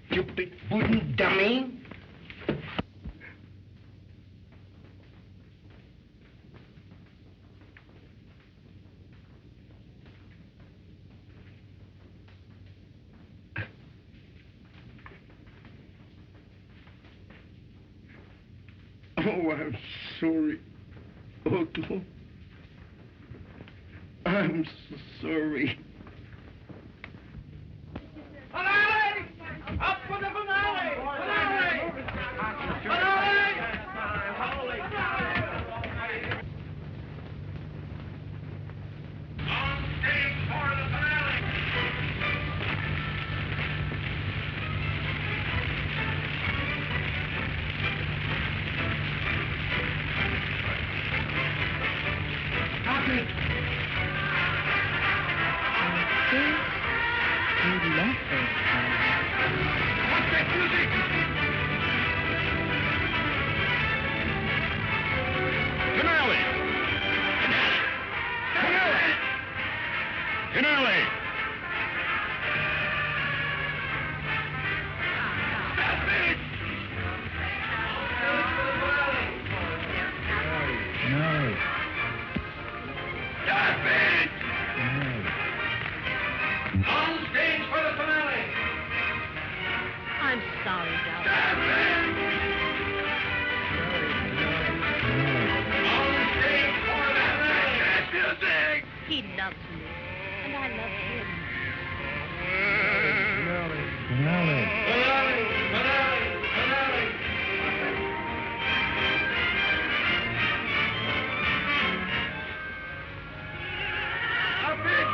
stupid wooden dummy. Oh, I'm sorry, Otto. I'm so sorry. Finale! Up for the finale! Finale! Finale! On stage for the finale! What's that music? Finale! Finale! Finale! No. On stage for the finale! I'm sorry, darling. On stage for the finale! Music! He loves me, and I love him. Finale. Finale! Finale! Finale! Up it!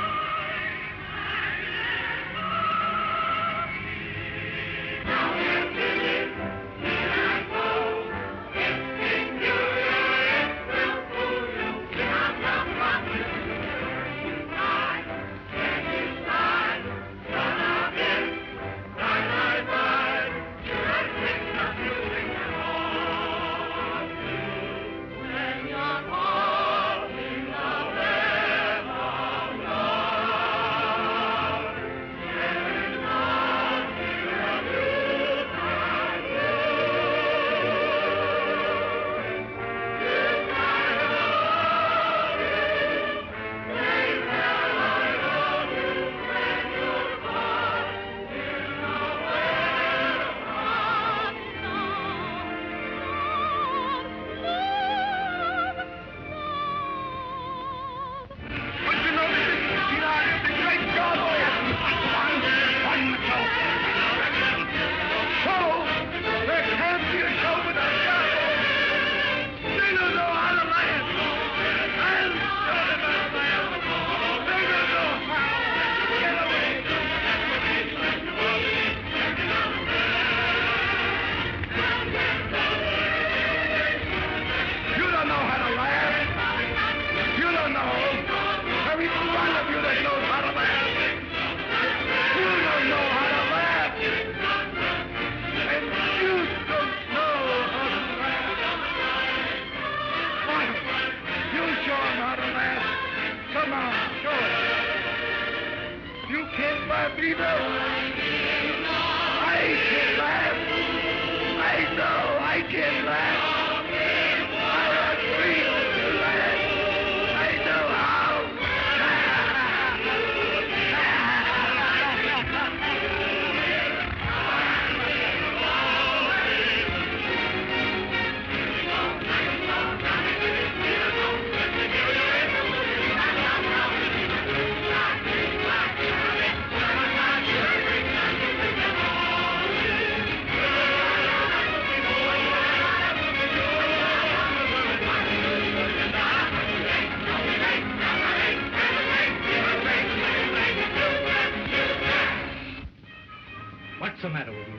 What's the matter with you?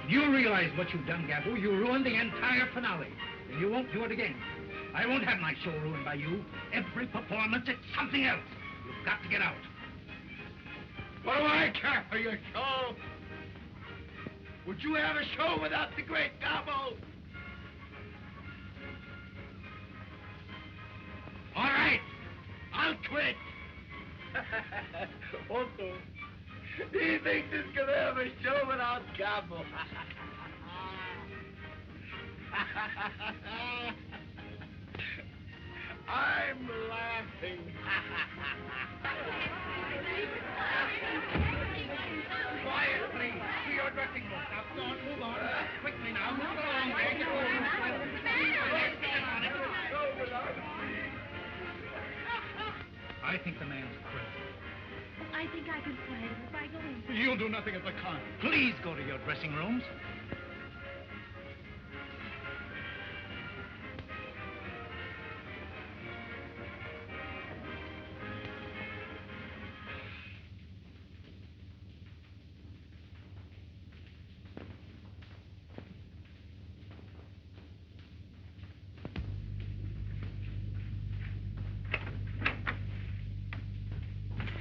You realize what you've done, Gabbo. You ruined the entire finale. And you won't do it again. I won't have my show ruined by you. Every performance, it's something else. You've got to get out. What do I care for your show? Would you have a show without the Great Gabbo? I'll quit. Otto, he thinks he's going to have a show without Gabbo. I'm laughing. Quiet, please. To your dressing room. Now, go on, move on. Quickly now. Move along. Take it I think the man's crazy. I think I can quiet him if I go in. You'll do nothing of the kind. Please go to your dressing rooms.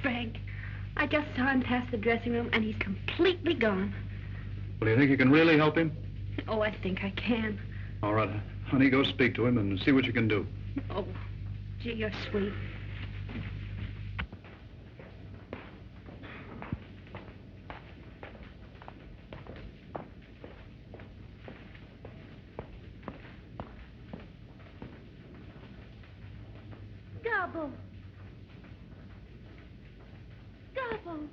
Frank, I just saw him pass the dressing room, and he's completely gone. Well, you think you can really help him? Oh, I think I can. All right, honey, go speak to him and see what you can do. Oh, gee, you're sweet. Gabbo. Gabbo.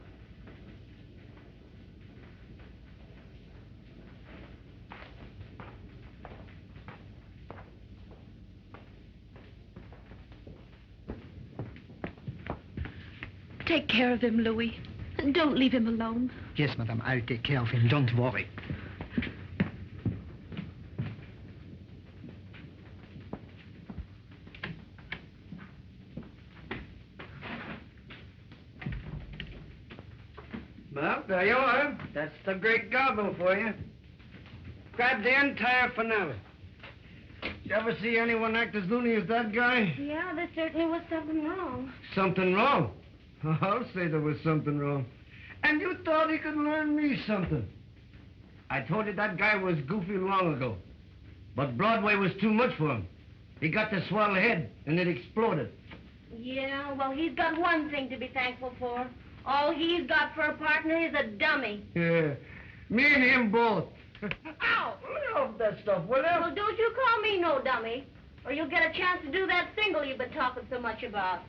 Take care of him, Louis. And don't leave him alone. Yes, madame, I'll take care of him. Don't worry. Well, there you are. That's the Great Gabbo for you. Grab the entire finale. You ever see anyone act as loony as that guy? Yeah, there certainly was something wrong. Something wrong? I'll say there was something wrong. And you thought he could learn me something. I told you that guy was goofy long ago. But Broadway was too much for him. He got the swell head, and it exploded. Yeah, well, he's got one thing to be thankful for. All he's got for a partner is a dummy. Yeah, me and him both. Ow! Lay off that stuff, will you? Well, don't you call me no dummy, or you'll get a chance to do that single you've been talking so much about.